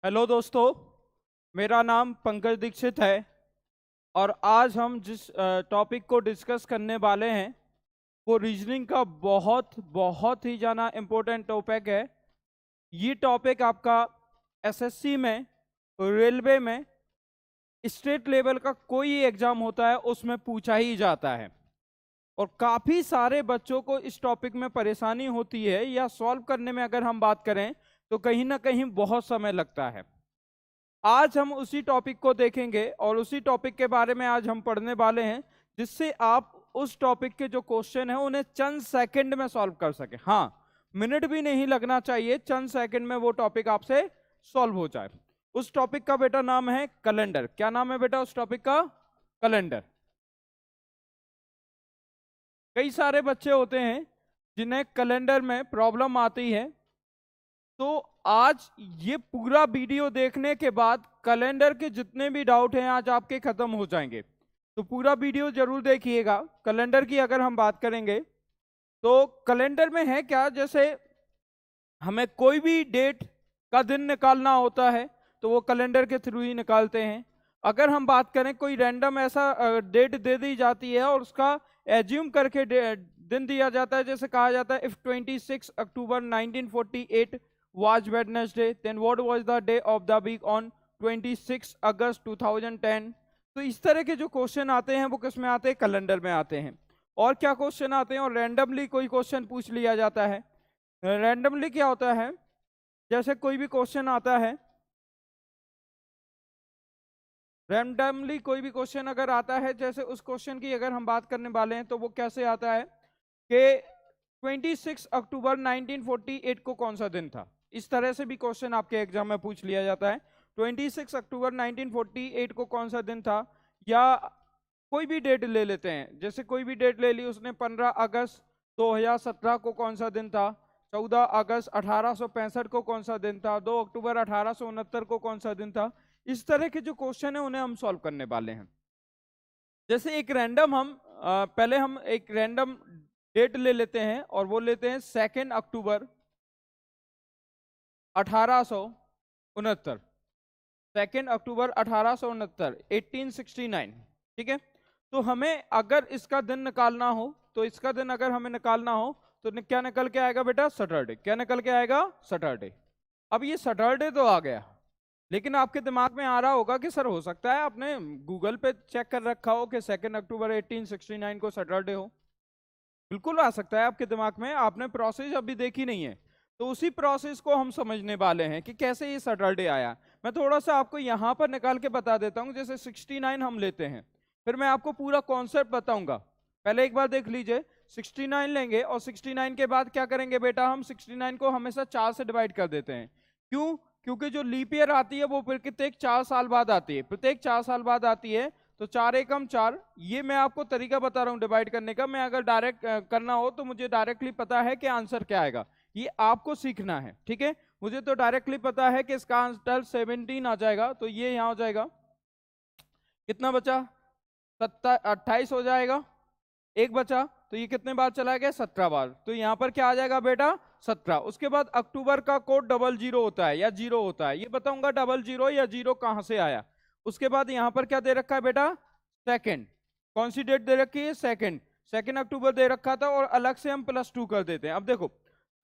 Hello दोस्तों, मेरा नाम पंकज दीक्षित है और आज हम जिस टॉपिक को डिस्कस करने वाले हैं वो रीजनिंग का बहुत बहुत ही ज़्यादा इम्पोर्टेंट टॉपिक है। ये टॉपिक आपका एसएससी में, रेलवे में, स्टेट लेवल का कोई एग्जाम होता है उसमें पूछा ही जाता है और काफ़ी सारे बच्चों को इस टॉपिक में परेशानी होती है या सॉल्व करने में अगर हम बात करें तो कहीं ना कहीं बहुत समय लगता है। आज हम उसी टॉपिक को देखेंगे और उसी टॉपिक के बारे में आज हम पढ़ने वाले हैं जिससे आप उस टॉपिक के जो क्वेश्चन है उन्हें चंद सेकंड में सॉल्व कर सके। हाँ, मिनट भी नहीं लगना चाहिए, चंद सेकंड में वो टॉपिक आपसे सॉल्व हो जाए। उस टॉपिक का बेटा नाम है कैलेंडर। क्या नाम है बेटा उस टॉपिक का? कैलेंडर। कई सारे बच्चे होते हैं जिन्हें कैलेंडर में प्रॉब्लम आती है, तो आज ये पूरा वीडियो देखने के बाद कैलेंडर के जितने भी डाउट हैं आज आपके खत्म हो जाएंगे। तो पूरा वीडियो जरूर देखिएगा। कैलेंडर की अगर हम बात करेंगे तो कैलेंडर में है क्या, जैसे हमें कोई भी डेट का दिन निकालना होता है तो वो कैलेंडर के थ्रू ही निकालते हैं। अगर हम बात करें कोई रैंडम ऐसा डेट दे दी जाती है और उसका एज्यूम करके दिन दिया जाता है, जैसे कहा जाता है if 26 October 1948 was Wednesday, then what was the day of the week on 26 अगस्त 2010। तो इस तरह के जो क्वेश्चन आते हैं वो किस में आते हैं? कैलेंडर में आते हैं। और क्या क्वेश्चन आते हैं? और रैंडमली कोई क्वेश्चन पूछ लिया जाता है। रैंडमली क्या होता है, जैसे कोई भी क्वेश्चन आता है, रैंडमली कोई भी क्वेश्चन अगर आता है, जैसे उस क्वेश्चन की अगर हम बात करने वाले हैं तो वो कैसे आता है कि 26 अक्टूबर 1948 को कौन सा दिन था। इस तरह से भी क्वेश्चन आपके एग्जाम में पूछ लिया जाता है। 26 अक्टूबर 1948 को कौन सा दिन था, या कोई भी डेट ले लेते हैं, जैसे कोई भी डेट ले ली उसने, 15 अगस्त 2017 को कौन सा दिन था, 14 अगस्त 1865 को कौन सा दिन था, 2 अक्टूबर 1869 को कौन सा दिन था। इस तरह के जो क्वेश्चन है उन्हें हम सॉल्व करने वाले हैं। जैसे एक रैंडम पहले हम एक रैंडम डेट ले लेते हैं और वो लेते हैं 2 अक्टूबर 1869। 2 अक्टूबर 1869, 1869। ठीक है, तो हमें अगर इसका दिन निकालना हो तो इसका दिन अगर हमें निकालना हो तो क्या निकल के आएगा बेटा? सैटरडे। क्या निकल के आएगा? सैटरडे। अब ये सैटरडे तो आ गया, लेकिन आपके दिमाग में आ रहा होगा कि सर हो सकता है आपने गूगल पे चेक कर रखा हो कि 2 अक्टूबर 1869 को सैटरडे हो। बिल्कुल आ सकता है आपके दिमाग में, आपने प्रोसेस अभी देखी नहीं है। तो उसी प्रोसेस को हम समझने वाले हैं कि कैसे ये सैटरडे आया। मैं थोड़ा सा आपको यहाँ पर निकाल के बता देता हूँ। जैसे 69 हम लेते हैं, फिर मैं आपको पूरा कॉन्सेप्ट बताऊंगा। पहले एक बार देख लीजिए, 69 लेंगे और 69 के बाद क्या करेंगे बेटा? हम 69 को हमेशा 4 से डिवाइड कर देते हैं। क्यों? क्योंकि जो लीप ईयर आती है वो प्रत्येक 4 साल बाद आती है, प्रत्येक 4 साल बाद आती है। तो 4 एकम 4, ये मैं आपको तरीका बता रहा हूँ डिवाइड करने का। मैं अगर डायरेक्ट करना हो तो मुझे डायरेक्टली पता है कि आंसर क्या आएगा, ये आपको सीखना है। ठीक है, मुझे तो डायरेक्टली पता है कि इसका आंसर 17 आ जाएगा, तो ये यहाँ हो जाएगा। कितना बचा? 28 हो जाएगा। एक बचा, तो ये कितने बार चला गया? 17 बार। तो यहाँ पर क्या आ जाएगा बेटा? 17। उसके बाद अक्टूबर का कोड 00 होता है या 0 होता है, ये बताऊंगा 00 या 0 कहां से आया। उसके बाद यहाँ पर क्या दे रखा है बेटा? सेकंड। कौन सी डेट दे रखी है? सेकंड। 2 अक्टूबर दे रखा था और अलग से हम +2 कर देते हैं। अब देखो,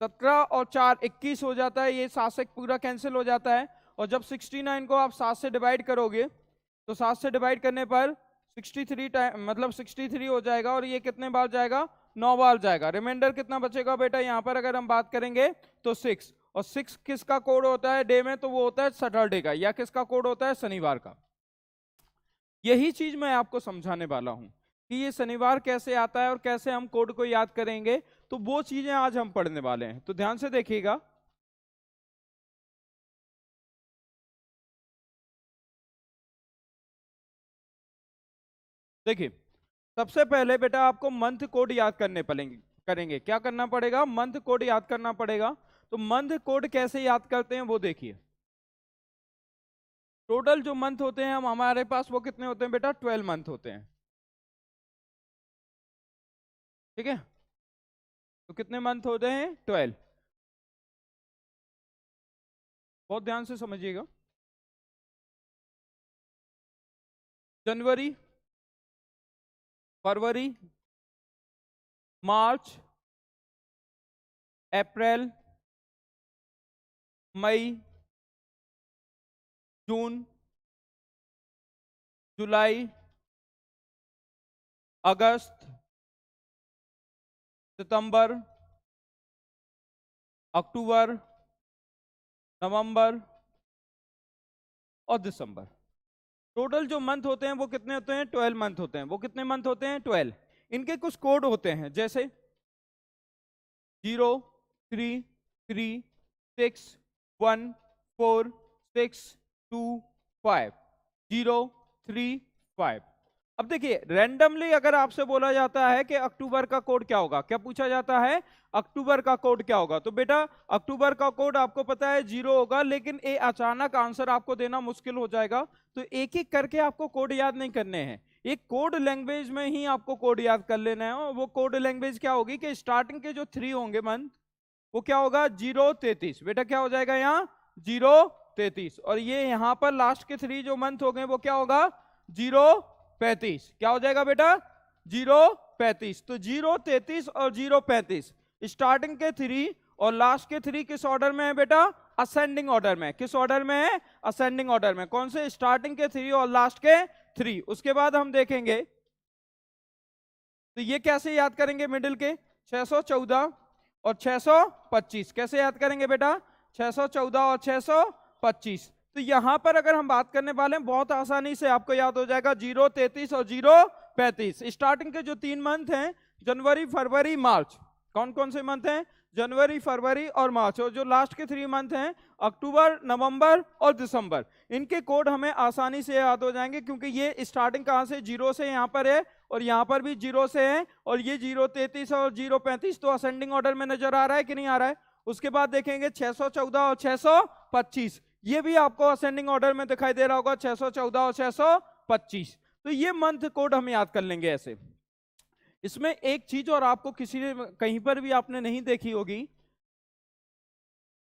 17 और 4 21 हो जाता है, ये 7 से पूरा कैंसिल हो जाता है। और जब 69 को आप 7 से डिवाइड करोगे तो 7 से डिवाइड करने पर 63 टाइम, मतलब 63 हो जाएगा। और ये कितने बार जाएगा? 9 बार जाएगा। रिमाइंडर कितना बचेगा बेटा? यहाँ पर अगर हम बात करेंगे तो 6। और 6 किसका कोड होता है डे में? तो वो होता है सैटरडे का। या किसका कोड होता है? शनिवार का। यही चीज मैं आपको समझाने वाला हूं कि ये शनिवार कैसे आता है और कैसे हम कोड को याद करेंगे। तो वो चीजें आज हम पढ़ने वाले हैं, तो ध्यान से देखिएगा। देखिए, सबसे पहले बेटा आपको मंथ कोड याद करने पड़ेंगे। करेंगे क्या करना पड़ेगा? मंथ कोड याद करना पड़ेगा। तो मंथ कोड कैसे याद करते हैं वो देखिए। टोटल जो मंथ होते हैं हम हमारे पास वो कितने होते हैं बेटा? 12 मंथ होते हैं। ठीक है, तो कितने मंथ होते हैं? 12। बहुत ध्यान से समझिएगा। जनवरी, फरवरी, मार्च, अप्रैल, मई, जून, जुलाई, अगस्त, सितंबर, अक्टूबर, नवंबर और दिसंबर। टोटल जो मंथ होते हैं वो कितने होते हैं? 12 मंथ होते हैं। वो कितने मंथ होते हैं? 12। इनके कुछ कोड होते हैं, जैसे 0, 3, 3, 6, 1, 4, 6, 2, 5, 0, 3, 5। अब देखिए, रैंडमली अगर आपसे बोला जाता है कि अक्टूबर का कोड क्या होगा, क्या पूछा जाता है? अक्टूबर का कोड क्या होगा? तो बेटा अक्टूबर का कोड आपको पता है 0 होगा, लेकिन ये अचानक आंसर आपको देना मुश्किल हो जाएगा, तो एक एक करके आपको कोड याद नहीं करने हैं, एक कोड लैंग्वेज में ही आपको कोड याद कर लेना है। और वो कोड लैंग्वेज क्या होगी कि स्टार्टिंग के जो 3 होंगे मंथ, वो क्या होगा? 0, 33। बेटा क्या हो जाएगा यहाँ? 0, 33। और ये यहाँ पर लास्ट के 3 जो मंथ हो गए वो क्या होगा? 0, 35। क्या हो जाएगा बेटा? 0, 35। तो 0, 33 और 0, 35 स्टार्टिंग के 3 और लास्ट के 3 किस ऑर्डर में है बेटा? असेंडिंग ऑर्डर में। किस ऑर्डर में है? असेंडिंग ऑर्डर में। कौन से? स्टार्टिंग के 3 और लास्ट के 3। उसके बाद हम देखेंगे तो ये कैसे याद करेंगे मिडिल के? 614 और 625 कैसे याद करेंगे बेटा? 614 और 625। तो यहां पर अगर हम बात करने वाले हैं, बहुत आसानी से आपको याद हो जाएगा, 0, 33 और 0, 35। स्टार्टिंग के जो 3 मंथ हैं, जनवरी, फरवरी, मार्च, कौन कौन से मंथ हैं? जनवरी, फरवरी और मार्च। और जो लास्ट के 3 मंथ हैं, अक्टूबर, नवंबर और दिसंबर, इनके कोड हमें आसानी से याद हो जाएंगे, क्योंकि ये स्टार्टिंग कहां से? 0 से यहाँ पर है, और यहाँ पर भी 0 से है, और ये 0, 33 और 0, 35 तो असेंडिंग ऑर्डर में नजर आ रहा है कि नहीं आ रहा है? उसके बाद देखेंगे 614 और 625, ये भी आपको असेंडिंग ऑर्डर में दिखाई दे रहा होगा, 614 और 625। तो ये मंथ कोड हम याद कर लेंगे ऐसे। इसमें एक चीज और आपको किसी ने कहीं पर भी आपने नहीं देखी होगी,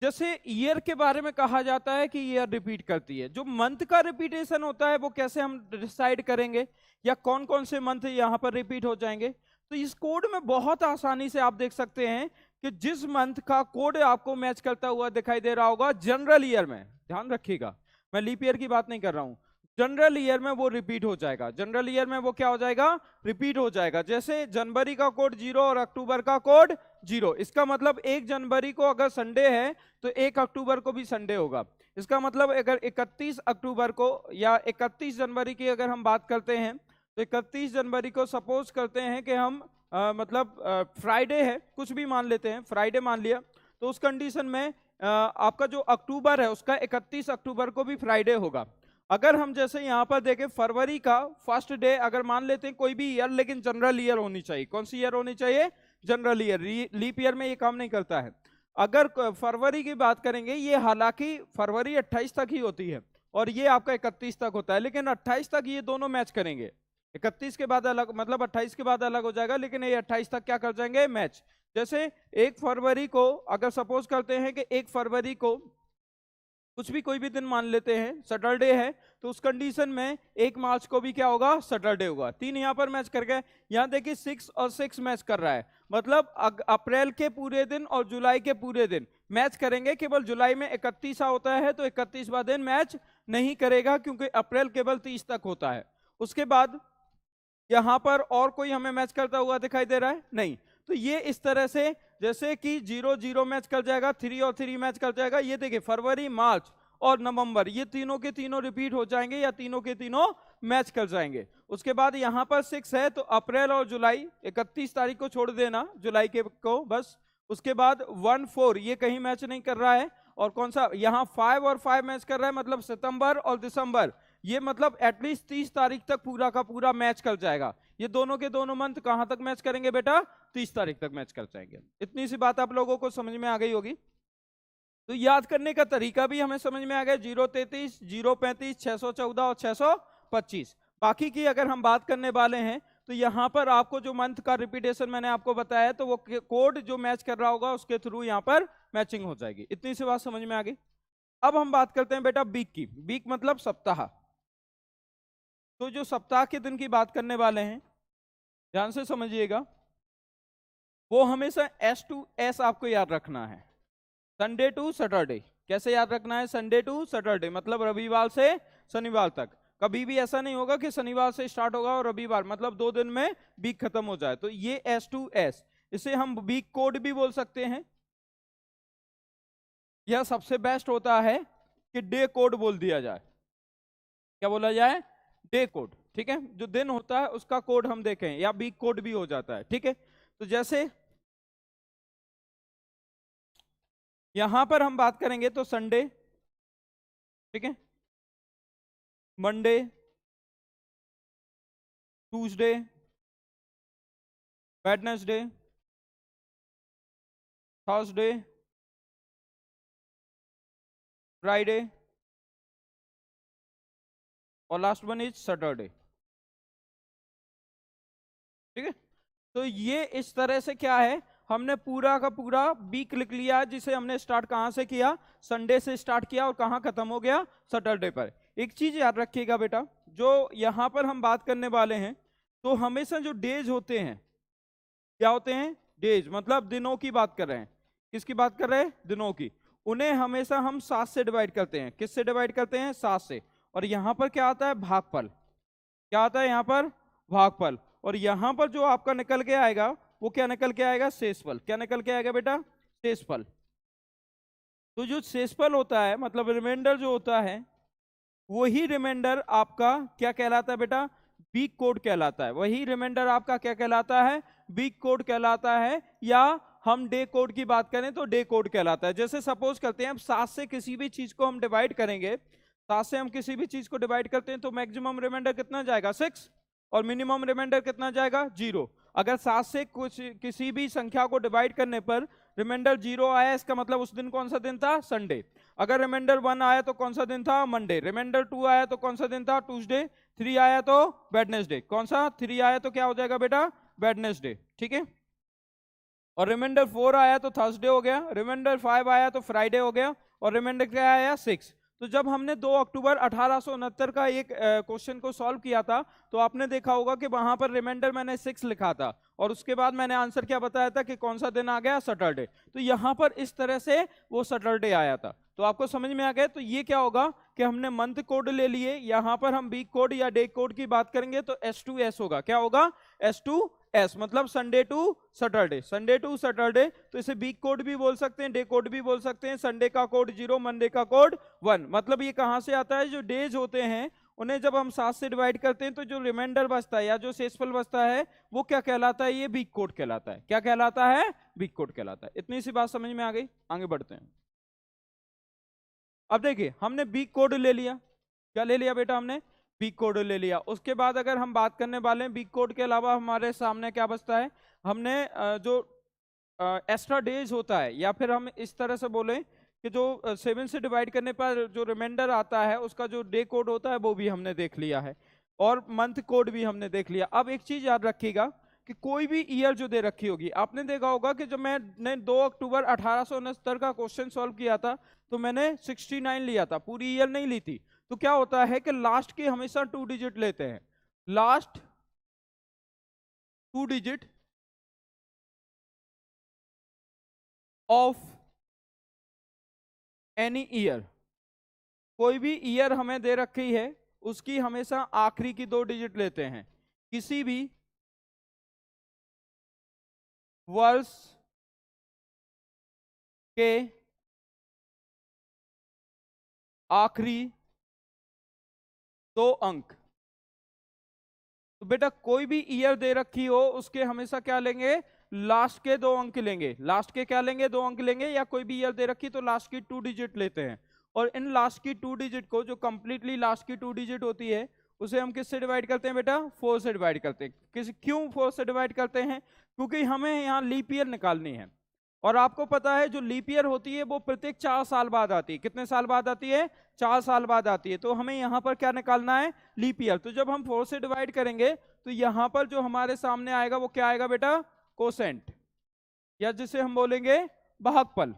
जैसे ईयर के बारे में कहा जाता है कि ईयर रिपीट करती है, जो मंथ का रिपीटेशन होता है वो कैसे हम डिसाइड करेंगे, या कौन कौन से मंथ यहां पर रिपीट हो जाएंगे? तो इस कोड में बहुत आसानी से आप देख सकते हैं कि जिस मंथ का कोड आपको मैच करता हुआ दिखाई दे रहा होगा जनरल ईयर में, ध्यान रखिएगा मैं लीप ईयर की बात नहीं कर रहा हूं, जनरल ईयर में वो रिपीट हो जाएगा। जनरल ईयर में वो क्या हो जाएगा? रिपीट हो जाएगा। जैसे जनवरी का कोड 0 और अक्टूबर का कोड 0, इसका मतलब 1 जनवरी को अगर संडे है तो 1 अक्टूबर को भी संडे होगा। इसका मतलब अगर 31 अक्टूबर को या 31 जनवरी की अगर हम बात करते हैं, तो 31 जनवरी को सपोज करते हैं कि हम मतलब फ्राइडे है, कुछ भी मान लेते हैं, फ्राइडे मान लिया, तो उस कंडीशन में आपका जो अक्टूबर है उसका 31 अक्टूबर को भी फ्राइडे होगा। अगर हम जैसे यहाँ पर देखें, फरवरी का फर्स्ट डे अगर मान लेते हैं कोई भी ईयर, लेकिन जनरल ईयर होनी चाहिए। कौन सी ईयर होनी चाहिए? General year. लीप ईयर में ये काम नहीं करता है। अगर फरवरी की बात करेंगे, ये हालांकि फरवरी 28 तक ही होती है और ये आपका 31 तक होता है, लेकिन 28 तक ये दोनों मैच करेंगे। 31 के बाद अलग, मतलब 28 के बाद अलग हो जाएगा, लेकिन ये 28 तक क्या कर जाएंगे? मैच। जैसे 1 फरवरी को अगर सपोज करते हैं कि 1 फरवरी को कुछ भी कोई भी दिन मान लेते हैं, सैटरडे है, तो उस कंडीशन में 1 मार्च को भी क्या होगा? सैटरडे होगा। 3 यहाँ पर मैच कर गए। यहाँ देखिए 6 और 6 मैच कर रहा है, मतलब अप्रैल के पूरे दिन और जुलाई के पूरे दिन मैच करेंगे। केवल जुलाई में 31 होता है तो 31वां दिन मैच नहीं करेगा, क्योंकि अप्रैल केवल 30 तक होता है। उसके बाद यहाँ पर और कोई हमें मैच करता हुआ दिखाई दे रहा है? नहीं। तो ये इस तरह से, जैसे कि 0, 0 मैच कर जाएगा, 3 और 3 मैच कर जाएगा। ये देखिए फरवरी, मार्च और नवंबर, ये तीनों के तीनों रिपीट हो जाएंगे या तीनों के तीनों मैच कर जाएंगे। उसके बाद यहाँ पर 6 है तो अप्रैल और जुलाई, 31 तारीख को छोड़ देना जुलाई के को बस। उसके बाद 1, 4 ये कहीं मैच नहीं कर रहा है। और कौन सा? यहाँ 5 और 5 मैच कर रहा है, मतलब सितंबर और दिसंबर, ये मतलब एटलीस्ट 30 तारीख तक पूरा का पूरा मैच कर जाएगा। ये दोनों के दोनों मंथ कहां तक मैच करेंगे बेटा? 30 तारीख तक मैच कर जाएंगे। इतनी सी बात आप लोगों को समझ में आ गई होगी। तो याद करने का तरीका भी हमें समझ में आ गया, 0, 33, 0, 35, 614 और 625। बाकी की अगर हम बात करने वाले हैं, तो यहाँ पर आपको जो मंथ का रिपीटेशन मैंने आपको बताया, तो वो कोड जो मैच कर रहा होगा उसके थ्रू यहाँ पर मैचिंग हो जाएगी। इतनी सी बात समझ में आ गई। अब हम बात करते हैं बेटा वीक की। वीक मतलब सप्ताह। तो जो सप्ताह के दिन की बात करने वाले हैं, ध्यान से समझिएगा, वो हमेशा एस टू एस आपको याद रखना है। संडे टू सैटरडे, कैसे याद रखना है? संडे टू सैटरडे मतलब रविवार से शनिवार तक। कभी भी ऐसा नहीं होगा कि शनिवार से स्टार्ट होगा और रविवार, मतलब 2 दिन में वीक खत्म हो जाए। तो ये एस टू एस, इसे हम वीक कोड भी बोल सकते हैं, यह सबसे बेस्ट होता है कि डे कोड बोल दिया जाए। क्या बोला जाए? डे कोड, ठीक है। जो दिन होता है उसका कोड हम देखें, या वीक कोड भी हो जाता है, ठीक है। तो जैसे यहां पर हम बात करेंगे तो संडे, ठीक है, Monday, Tuesday, Wednesday, Thursday, Friday और लास्ट वन इज सैटरडे, ठीक है। तो ये इस तरह से क्या है, हमने पूरा का पूरा वीक लिख लिया, जिसे हमने स्टार्ट कहां से किया? संडे से स्टार्ट किया और कहां खत्म हो गया? सैटरडे पर। एक चीज याद रखिएगा बेटा, जो यहां पर हम बात करने वाले हैं, तो हमेशा जो डेज होते हैं, क्या होते हैं? डेज, मतलब दिनों की बात कर रहे हैं। किसकी बात कर रहे हैं? दिनों की। उन्हें हमेशा हम 7 से डिवाइड करते हैं। किससे डिवाइड करते हैं? 7 से। और यहां पर क्या आता है? भागफल। क्या आता है यहां पर? भागफल। और यहां पर जो आपका निकल के आएगा, वो क्या निकल के आएगा? शेषफल। क्या निकल के आएगा बेटा? शेषफल। तो जो शेषफल होता है, मतलब रिमाइंडर जो होता है, वही रिमाइंडर आपका क्या कहलाता है बेटा? वीक कोड कहलाता है। वही रिमाइंडर आपका क्या कहलाता है? वीक कोड कहलाता है। या हम डे कोड की बात करें तो डे कोड कहलाता है। जैसे सपोज करते हैं, अब 7 से किसी भी चीज को हम डिवाइड करेंगे, 7 से हम किसी भी चीज को डिवाइड करते हैं तो मैक्सिमम रिमाइंडर कितना जाएगा? 6। और मिनिमम रिमाइंडर कितना जाएगा? 0। अगर 7 से कुछ किसी भी संख्या को डिवाइड करने पर रिमाइंडर 0 आया, इसका मतलब उस दिन कौन सा दिन था? संडे। अगर रिमाइंडर 1 आया तो कौन सा दिन था? मंडे। रिमाइंडर 2 आया तो कौन सा दिन था? ट्यूसडे। 3 आया तो वेडनेसडे। कौन सा? 3 आया तो क्या हो जाएगा बेटा? वेडनेसडे, ठीक है। और रिमाइंडर 4 आया तो थर्सडे हो गया। रिमाइंडर 5 आया तो फ्राइडे हो गया। और रिमाइंडर क्या आया? 6। तो जब हमने 2 अक्टूबर 1869 का एक क्वेश्चन को सॉल्व किया था, तो आपने देखा होगा कि वहां पर रिमाइंडर मैंने 6 लिखा था, और उसके बाद मैंने आंसर क्या बताया था कि कौन सा दिन आ गया? सैटरडे। तो यहां पर इस तरह से वो सैटरडे आया था। तो आपको समझ में आ गया? तो ये क्या होगा कि हमने मंथ कोड ले लिए, यहां पर हम वीक कोड या डे कोड की बात करेंगे तो S2S होगा। क्या होगा? S2S, मतलब Sunday to Saturday. Sunday to Saturday, तो इसे वीक कोड भी बोल सकते हैं, डे कोड भी बोल सकते हैं। संडे का कोड 0, मंडे का कोड 1। मतलब ये कहां से आता है? जो डेज होते हैं उन्हें जब हम 7 से डिवाइड करते हैं तो जो रिमाइंडर बचता है या जो शेषफल बचता है, वो क्या कहलाता है? ये वीक कोड कहलाता है। क्या कहलाता है? वीक कोड कहलाता है। इतनी सी बात समझ में आ गई? आगे बढ़ते हैं। अब देखिए, हमने वीक कोड ले लिया। क्या ले लिया बेटा? हमने वीक कोड ले लिया। उसके बाद अगर हम बात करने वाले हैं, वीक कोड के अलावा हमारे सामने क्या बचता है? हमने जो एक्स्ट्रा डेज होता है, या फिर हम इस तरह से बोलें कि जो 7 से डिवाइड करने पर जो रिमाइंडर आता है, उसका जो डे कोड होता है वो भी हमने देख लिया है, और मंथ कोड भी हमने देख लिया। अब एक चीज याद रखिएगा कि कोई भी ईयर जो दे रखी होगी, आपने देखा होगा कि जब मैंने 2 अक्टूबर 1869 का क्वेश्चन सॉल्व किया था, तो मैंने 69 लिया था, पूरी ईयर नहीं ली थी। तो क्या होता है कि लास्ट के हमेशा 2 डिजिट लेते हैं। Last 2 digit of any year, कोई भी ईयर हमें दे रखी है उसकी हमेशा आखिरी की 2 डिजिट लेते हैं। किसी भी वर्ष के आखिरी 2 अंक। तो बेटा कोई भी ईयर दे रखी हो उसके हमेशा क्या लेंगे? लास्ट के 2 अंक लेंगे। लास्ट के क्या लेंगे? 2 अंक लेंगे। या कोई भी ईयर दे रखी तो लास्ट की 2 डिजिट लेते हैं। और इन लास्ट की 2 डिजिट को, जो कंप्लीटली लास्ट की 2 डिजिट होती है, उसे हम किससे डिवाइड करते हैं बेटा? 4 से डिवाइड करते हैं। क्यों 4 से डिवाइड करते हैं? क्योंकि हमें यहाँ लीप ईयर निकालनी है। और आपको पता है जो लीप ईयर होती है वो प्रत्येक 4 साल बाद आती है। कितने साल बाद आती है? 4 साल बाद आती है। तो हमें यहाँ पर क्या निकालना है? Leap year. तो जब हम 4 से डिवाइड करेंगे तो यहाँ पर जो हमारे सामने आएगा वो क्या आएगा बेटा? कोसेंट, या जिसे हम बोलेंगे भागफल,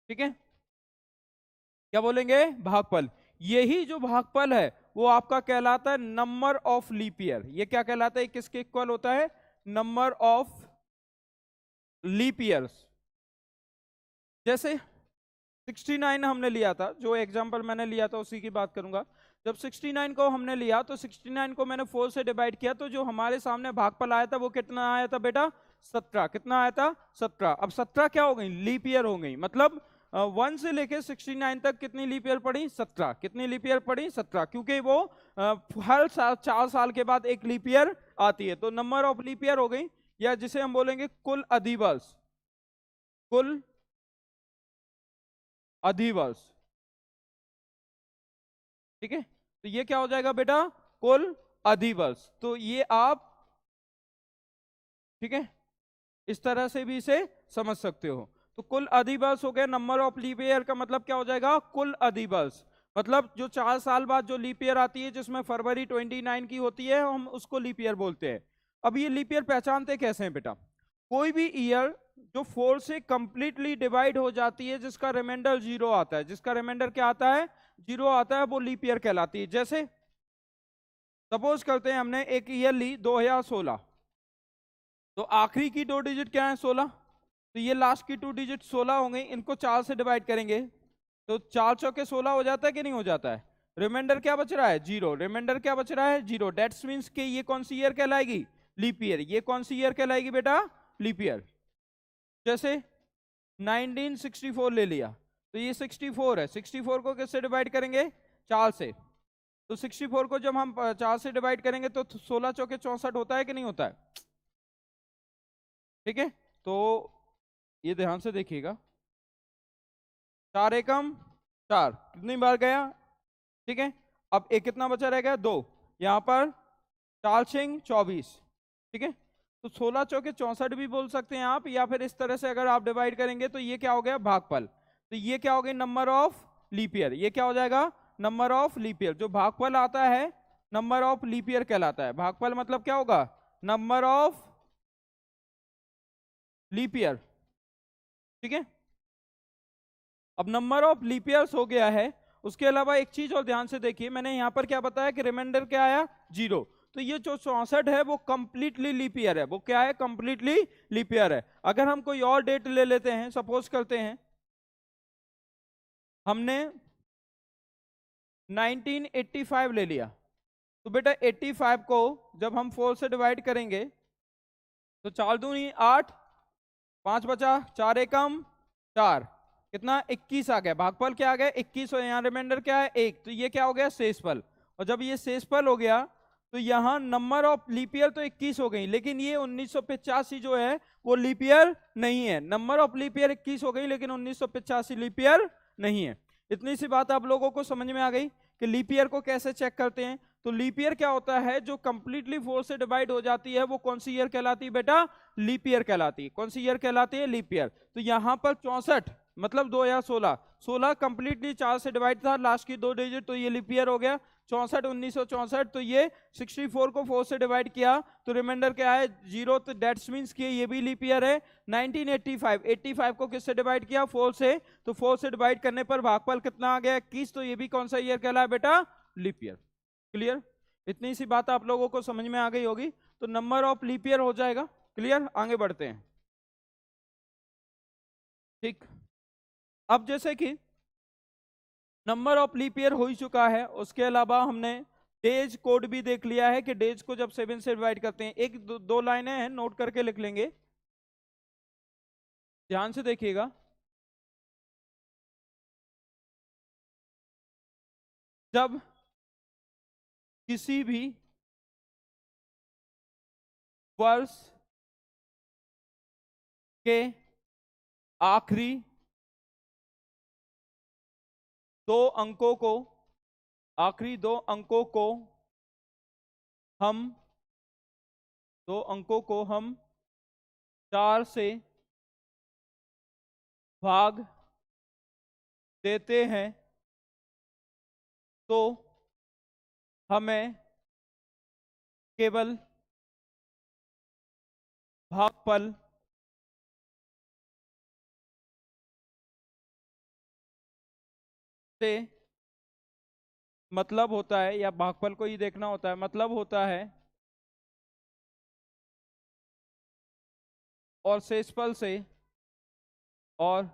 ठीक है। क्या बोलेंगे? भागफल। यही जो भागफल है वो आपका कहलाता है नंबर ऑफ लीप ईयर। ये क्या कहलाता है, किसके इक्वल होता है, नंबर ऑफ लीप ईयर्स। जैसे 69 हमने लिया था, जो एग्जांपल मैंने लिया था उसी की बात करूंगा। जब 69 को हमने लिया तो 69 को मैंने 4 से डिवाइड किया, तो जो हमारे सामने भागफल आया था वो कितना आया था बेटा, 17। कितना आया था, 17। अब 17 क्या हो गई, लीप ईयर हो गई। मतलब 1 से लेके 69 तक कितनी लीप ईयर पड़ी, 17। कितनी लीप ईयर पड़ी, 17, क्योंकि वो हर साल 4 साल के बाद एक लीप ईयर आती है। तो नंबर ऑफ लीप ईयर हो गई, या जिसे हम बोलेंगे कुल अधिवर्ष, कुल अधिवर्ष। ठीक है, तो ये क्या हो जाएगा बेटा, कुल अधिवर्ष। तो ये आप, ठीक है, इस तरह से भी इसे समझ सकते हो। तो कुल अधिवर्ष हो गया, नंबर ऑफ लीप ईयर का मतलब क्या हो जाएगा, कुल अधिवर्ष। मतलब जो 4 साल बाद जो लीप ईयर आती है, जिसमें फरवरी 29 की होती है, हम उसको लीप ईयर बोलते हैं। अब ये लीप ईयर पहचानते कैसे हैं बेटा, कोई भी ईयर जो 4 से कंप्लीटली डिवाइड हो जाती है, जिसका रिमाइंडर 0 आता है, जिसका रिमाइंडर क्या आता है, 0 आता है, वो लीप ईयर कहलाती है। जैसे सपोज करते हैं हमने एक ईयर ली 2016, तो आखिरी की 2 डिजिट क्या है, 16, तो ये लास्ट की 2 डिजिट 16 हो गई। इनको 4 से डिवाइड करेंगे तो 4 चौके 16 हो जाता है कि नहीं हो जाता है। रिमाइंडर क्या बच रहा है, 0। रिमाइंडर क्या बच रहा है, 0। डेट्स मीन्स के ये कौन सी ईयर कहलाएगी, लीप ईयर। ये कौन सी ईयर कहलाएगी बेटा, लीप ईयर। जैसे 1964 ले लिया, तो ये 64 है। 64 को किससे डिवाइड करेंगे, 4 से। तो 64 को जब हम 4 से डिवाइड करेंगे तो 16 चौके 64 होता है कि नहीं होता है। ठीक है, तो ये ध्यान से देखिएगा, 4 एकम 4, कितनी बार गया, ठीक है। अब एक कितना बचा रह गया, 2। यहाँ पर 4 छिंग 24, ठीक है। तो 16 चौके 64 भी बोल सकते हैं आप, या फिर इस तरह से अगर आप डिवाइड करेंगे तो ये क्या हो गया, भागफल। तो ये क्या हो गई, नंबर ऑफ लीप ईयर। ये क्या हो जाएगा, नंबर ऑफ लीप ईयर। जो भागफल आता है नंबर ऑफ लीप ईयर कहलाता है। भागफल मतलब क्या होगा, नंबर ऑफ लीप ईयर। ठीक है, अब नंबर ऑफ लीप ईयर्स हो गया है। उसके अलावा एक चीज और ध्यान से देखिए, मैंने यहां पर क्या बताया कि रिमाइंडर क्या आया, 0। तो ये जो 64 है वो कंप्लीटली लीप ईयर है। वो क्या है, कंप्लीटली लीप ईयर है। अगर हम कोई और डेट ले लेते हैं, सपोज करते हैं हमने 1985 ले लिया, तो बेटा 85 को जब हम 4 से डिवाइड करेंगे तो 4 दूनी 8, 5 बचा, 4 एकम 4, कितना 21 आ गया। भागफल क्या आ गया, 21। और यहाँ रिमाइंडर क्या है, 1। तो ये क्या हो गया, शेषफल। और जब ये शेषफल हो गया तो यहाँ नंबर ऑफ लीप ईयर तो 21 हो गई, लेकिन ये 1985 जो है वो लीप ईयर नहीं है। नंबर ऑफ लीप ईयर 21 हो गई, लेकिन 1985 लीप ईयर नहीं है। इतनी सी बात आप लोगों को समझ में आ गई कि लीप ईयर को कैसे चेक करते हैं। तो लीप ईयर क्या होता है, जो कंप्लीटली 4 से डिवाइड हो जाती है, वो कौन सी ईयर कहलाती है बेटा, लीप ईयर कहलाती है। कौन सी ईयर कहलाती है, लीप ईयर। तो यहाँ पर 64 मतलब 2016, 16 कंप्लीटली 4 से डिवाइड था, लास्ट की 2 डिजिट, तो ये लीप ईयर हो गया। 64 1964, तो ये 64 को 4 से डिवाइड किया तो रिमाइंडर क्या है, 0। तो डेट्स मीन्स कि ये भी लीप ईयर है। 1985, 85 को किससे डिवाइड किया, 4 से। तो 4 से डिवाइड करने पर भागफल कितना आ गया, 21। तो ये भी कौन सा ईयर कहलाया बेटा, लीप ईयर। क्लियर, इतनी सी बात आप लोगों को समझ में आ गई होगी। तो नंबर ऑफ लीप ईयर हो जाएगा। क्लियर, आगे बढ़ते हैं। ठीक, अब जैसे कि नंबर ऑफ लीप ईयर हो ही चुका है, उसके अलावा हमने डेज कोड भी देख लिया है कि डेज को जब 7 से डिवाइड करते हैं, एक दो लाइनें हैं, नोट करके लिख लेंगे, ध्यान से देखिएगा। जब किसी भी वर्ष के आखिरी 2 अंकों को, आखिरी 2 अंकों को हम 2 अंकों को हम 4 से भाग देते हैं, तो हमें केवल भागफल से मतलब होता है, या भागफल को ही देखना होता है, मतलब होता है और शेषफल से, और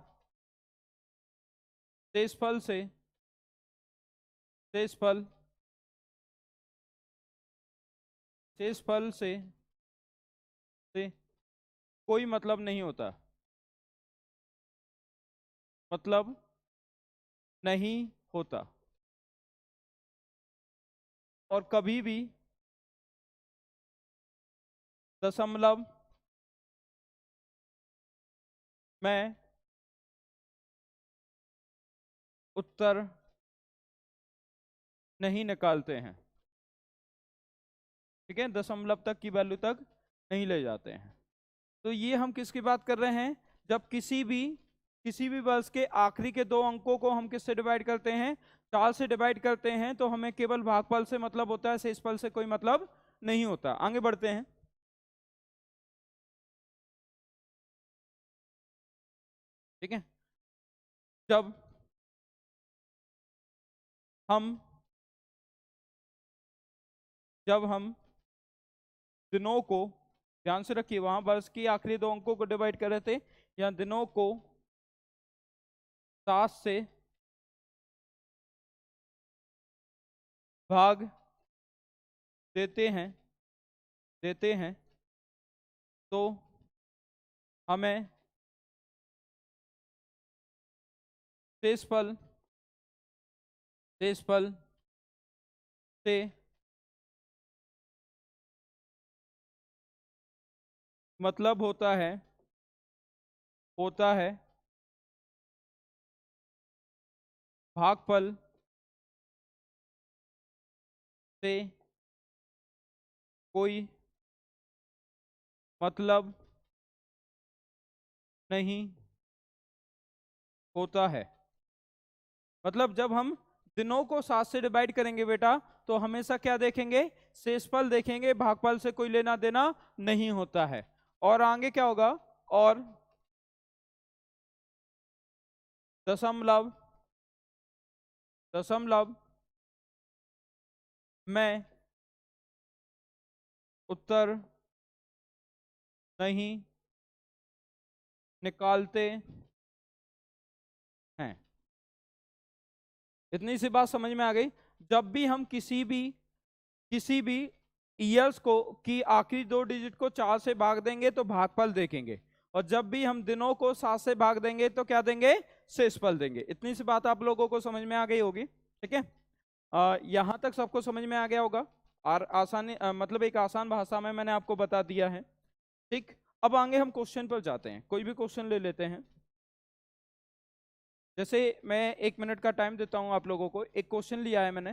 शेषफल से, शेषफल, शेषफल से कोई मतलब नहीं होता, मतलब नहीं होता, और कभी भी दशमलव में उत्तर नहीं निकालते हैं। ठीक है, दशमलव तक की वैल्यू तक नहीं ले जाते हैं। तो ये हम किसकी बात कर रहे हैं? जब किसी भी वर्ष के आखिरी के दो अंकों को हम किससे डिवाइड करते हैं? 4 से डिवाइड करते हैं, तो हमें केवल भागफल से मतलब होता है, शेषफल से कोई मतलब नहीं होता। आगे बढ़ते हैं। ठीक है, जब हम जब हम दिनों को, ध्यान से रखिए, वहां वर्ष की आखिरी दो अंकों को डिवाइड कर रहे थे, या दिनों को 7 से भाग देते हैं तो हमें शेषफल शेषफल से मतलब होता है भागफल से कोई मतलब नहीं होता है। मतलब जब हम दिनों को 7 से डिवाइड करेंगे बेटा, तो हमेशा क्या देखेंगे? शेषफल देखेंगे, भागफल से कोई लेना देना नहीं होता है। और आगे क्या होगा? और दशमलव दशमलव में उत्तर नहीं निकालते हैं। इतनी सी बात समझ में आ गई? जब भी हम किसी भी ईयर्स को की आखिरी दो डिजिट को 4 से भाग देंगे तो भागफल देखेंगे, और जब भी हम दिनों को 7 से भाग देंगे तो क्या देंगे? शेषफल देंगे। इतनी सी बात आप लोगों को समझ में आ गई होगी। ठीक है, यहां तक सबको समझ में आ गया होगा, और आसानी मतलब एक आसान भाषा में मैंने आपको बता दिया है। ठीक, अब आगे हम क्वेश्चन पर जाते हैं। कोई भी क्वेश्चन ले लेते हैं। जैसे मैं 1 मिनट का टाइम देता हूं आप लोगों को। एक क्वेश्चन लिया है मैंने,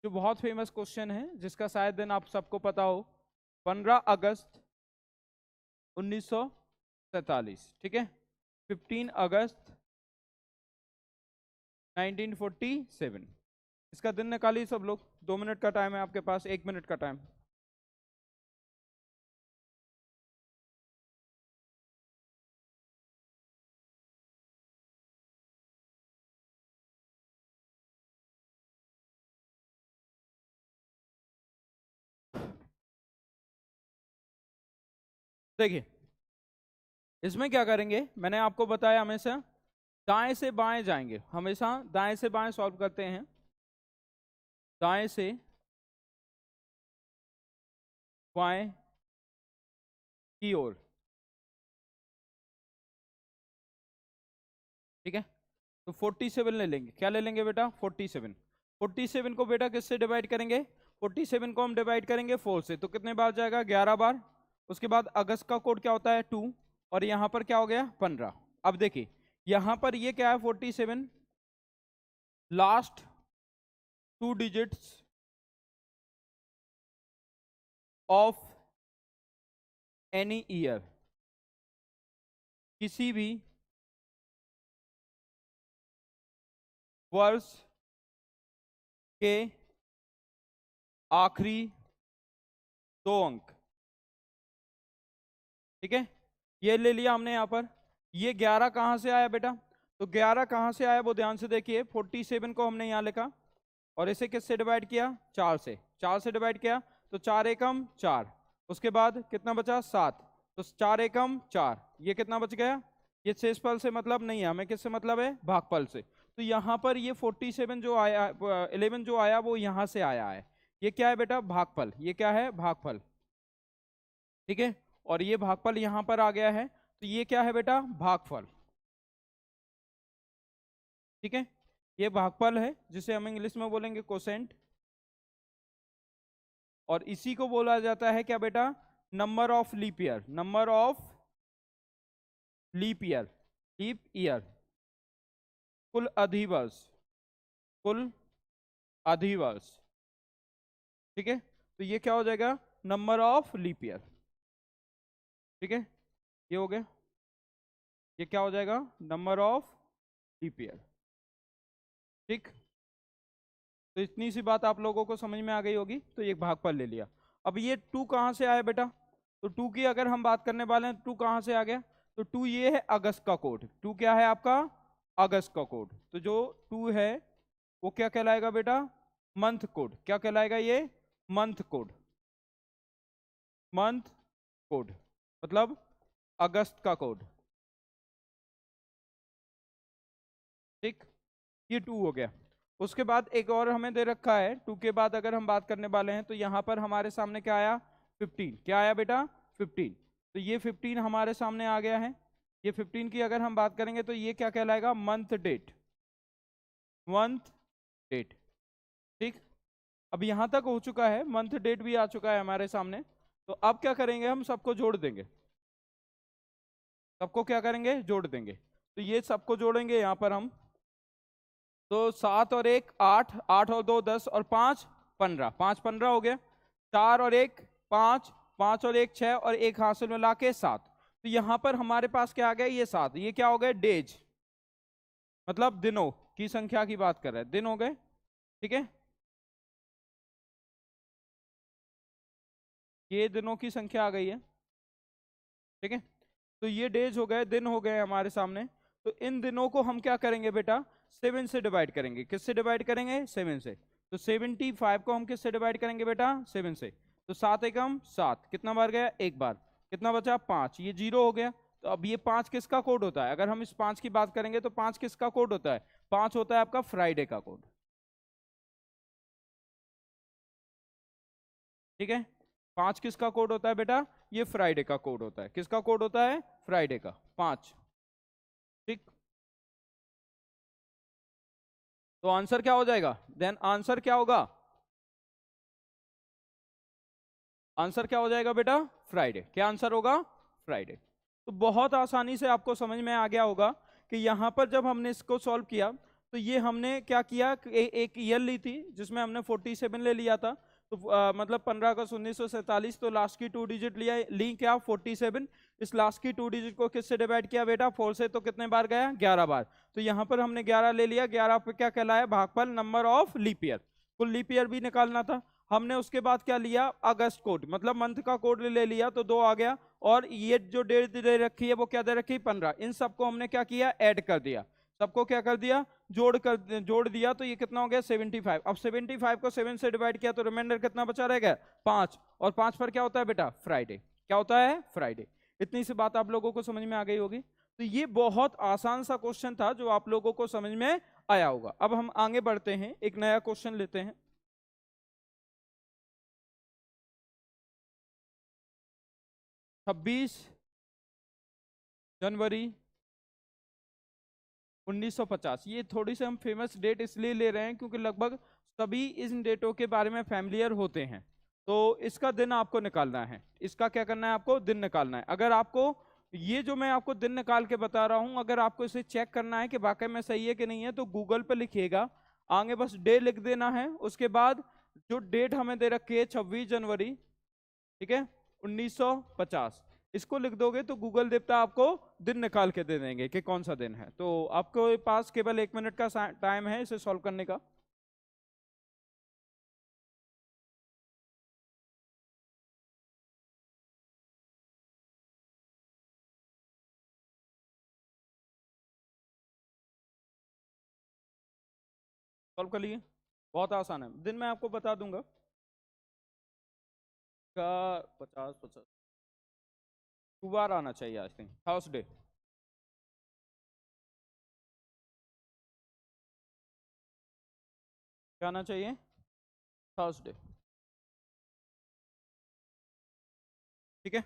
जो बहुत फेमस क्वेश्चन है, जिसका शायद दिन आप सबको पता हो। 15 अगस्त 1947। ठीक है, 15 अगस्त 1947। इसका दिन निकालिए सब लोग। 2 मिनट का टाइम है आपके पास, 1 मिनट का टाइम। देखिए, इसमें क्या करेंगे, मैंने आपको बताया हमेशा दाएं से बाएं जाएंगे, हमेशा दाएं से बाएं सॉल्व करते हैं, दाएं से बाएं की ओर। ठीक है, तो 47 ले लेंगे। क्या ले लेंगे बेटा? 47। 47 को बेटा किससे डिवाइड करेंगे? 47 को हम डिवाइड करेंगे 4 से, तो कितने बार जाएगा? 11 बार। उसके बाद अगस्त का कोड क्या होता है? 2। और यहां पर क्या हो गया? 15। अब देखिए, यहां पर ये क्या है? 47, last 2 digits of any year, किसी भी वर्ष के आखिरी 2 अंक। ठीक है, ये ले लिया हमने यहां पर। ये 11 कहां से आया बेटा? तो 11 कहां से आया वो ध्यान से देखिए। 47 को हमने यहां लिखा, और इसे किससे डिवाइड किया, 4 से, 4 से डिवाइड किया तो 4 एकम 4, उसके बाद कितना बचा 7, तो 4 एकम 4, ये कितना बच गया, ये शेषफल से मतलब नहीं है हमें, किससे मतलब है, भागफल से। तो यहाँ पर ये 47 जो आया, 11 जो आया वो यहाँ से आया है, ये क्या है बेटा, भागफल, ये क्या है, भागफल, ठीक है। और ये भागफल यहाँ पर आ गया है, तो ये क्या है बेटा, भागफल, ठीक है। ये भागफल है जिसे हम इंग्लिश में बोलेंगे कोसेंट, और इसी को बोला जाता है क्या बेटा, number of leap year, number of leap year, leap year, कुल अधिवर्ष, कुल अधिवर्ष, ठीक है। तो ये क्या हो जाएगा, नंबर ऑफ लीप ईयर, ठीक है, ये हो गया, ये क्या हो जाएगा, नंबर ऑफ लीप ईयर, ठीक। तो इतनी सी बात आप लोगों को समझ में आ गई होगी, तो ये भागफल ले लिया। अब ये 2 कहाँ से आया बेटा, तो 2 की अगर हम बात करने वाले हैं, 2 कहाँ से आ गया, तो 2 ये है अगस्त का कोड, 2 क्या है आपका, अगस्त का कोड, तो जो 2 है वो क्या कहलाएगा बेटा, मंथ कोड, क्या कहलाएगा ये, मंथ कोड, मंथ कोड मतलब अगस्त का कोड, ठीक। ये 2 हो गया। उसके बाद एक और हमें दे रखा है, 2 के बाद अगर हम बात करने वाले हैं तो यहाँ पर हमारे सामने क्या आया, 15, क्या आया बेटा, 15, तो ये 15 हमारे सामने आ गया है। ये 15 की अगर हम बात करेंगे तो ये क्या कहलाएगा, मंथ डेट, मंथ डेट, ठीक। अब यहाँ तक हो चुका है, मंथ डेट भी आ चुका है हमारे सामने। तो अब क्या करेंगे, हम सबको जोड़ देंगे, सबको क्या करेंगे, जोड़ देंगे। तो ये सबको जोड़ेंगे यहाँ पर हम, तो 7 और 1 8, 8 और 2 10 और 5 15, 5 15 हो गया, 4 और 1 5, 5 और 1 6 और 1 हासिल मिला के 7। तो यहाँ पर हमारे पास क्या आ गया, ये 7, ये क्या हो गए, डेज, मतलब दिनों की संख्या की बात कर रहे हैं, दिन हो गए, ठीक है। ये दिनों की संख्या आ गई है, ठीक है। तो ये डेज हो गए, दिन हो गए हमारे सामने। तो इन दिनों को हम क्या करेंगे बेटा, 7 से डिवाइड करेंगे, किससे डिवाइड करेंगे, 7 से। तो 75 को हम किससे डिवाइड करेंगे बेटा, 7 से। तो 7 एकम 7, कितना बार गया, एक बार, कितना बचा 5, ये 0 हो गया। तो अब ये 5 किसका कोड होता है, अगर हम इस 5 की बात करेंगे तो 5 किसका कोड होता है, 5 होता है आपका फ्राइडे का कोड, ठीक है। 5 किसका कोड होता है बेटा, ये फ्राइडे का कोड होता है, किसका कोड होता है, फ्राइडे का, 5, ठीक। तो आंसर क्या हो जाएगा, देन आंसर क्या होगा, आंसर क्या हो जाएगा बेटा, फ्राइडे, क्या आंसर होगा, फ्राइडे। तो बहुत आसानी से आपको समझ में आ गया होगा कि यहाँ पर जब हमने इसको सॉल्व किया तो ये हमने क्या किया, एक ईयर ली थी जिसमें हमने 47 ले लिया था, तो मतलब 15 अगस्त 1947, तो लास्ट की 2 डिजिट लिया, ली क्या 47, इस लास्ट की 2 डिजिट को किससे डिवाइड किया बेटा, 4 से, तो कितने बार गया, 11 बार। तो यहाँ पर हमने 11 ले लिया, 11 पे क्या कहलाया, भागफल, नंबर ऑफ लीप ईयर, कुल लीप ईयर भी निकालना था हमने। उसके बाद क्या लिया, अगस्त कोड, मतलब मंथ का कोड ले लिया, तो 2 आ गया। और ये जो डेट दे रखी है वो क्या दे रखी है, 15, इन सबको हमने क्या किया, ऐड कर दिया, सबको क्या कर दिया, जोड़ दिया, तो ये कितना हो गया, 75। अब 75 को 7 से डिवाइड किया तो रिमाइंडर कितना बचा रहेगा, 5, और 5 पर क्या होता है बेटा, फ्राइडे, क्या होता है, फ्राइडे। इतनी सी बात आप लोगों को समझ में आ गई होगी। तो ये बहुत आसान सा क्वेश्चन था जो आप लोगों को समझ में आया होगा। अब हम आगे बढ़ते हैं, एक नया क्वेश्चन लेते हैं। 26 जनवरी 1950, ये थोड़ी सी हम फेमस डेट इसलिए ले रहे हैं क्योंकि लगभग सभी इन डेटों के बारे में फैमिलियर होते हैं। तो इसका दिन आपको निकालना है, इसका क्या करना है, आपको दिन निकालना है। अगर आपको ये जो मैं आपको दिन निकाल के बता रहा हूं, अगर आपको इसे चेक करना है कि वाकई में सही है कि नहीं है, तो गूगल पे लिखिएगा, आगे बस डे लिख देना है, उसके बाद जो डेट हमें दे रखी है 26 जनवरी, ठीक है, 1950, इसको लिख दोगे तो गूगल देवता आपको दिन निकाल के दे देंगे कि कौन सा दिन है। तो आपके पास केवल 1 मिनट का टाइम है इसे सॉल्व करने का। सॉल्व कर लिए। बहुत आसान है, दिन मैं आपको बता दूंगा का 50 गुरुवार आना चाहिए, आई थिंक थर्सडे। क्या आना चाहिए? थर्सडे। ठीक है,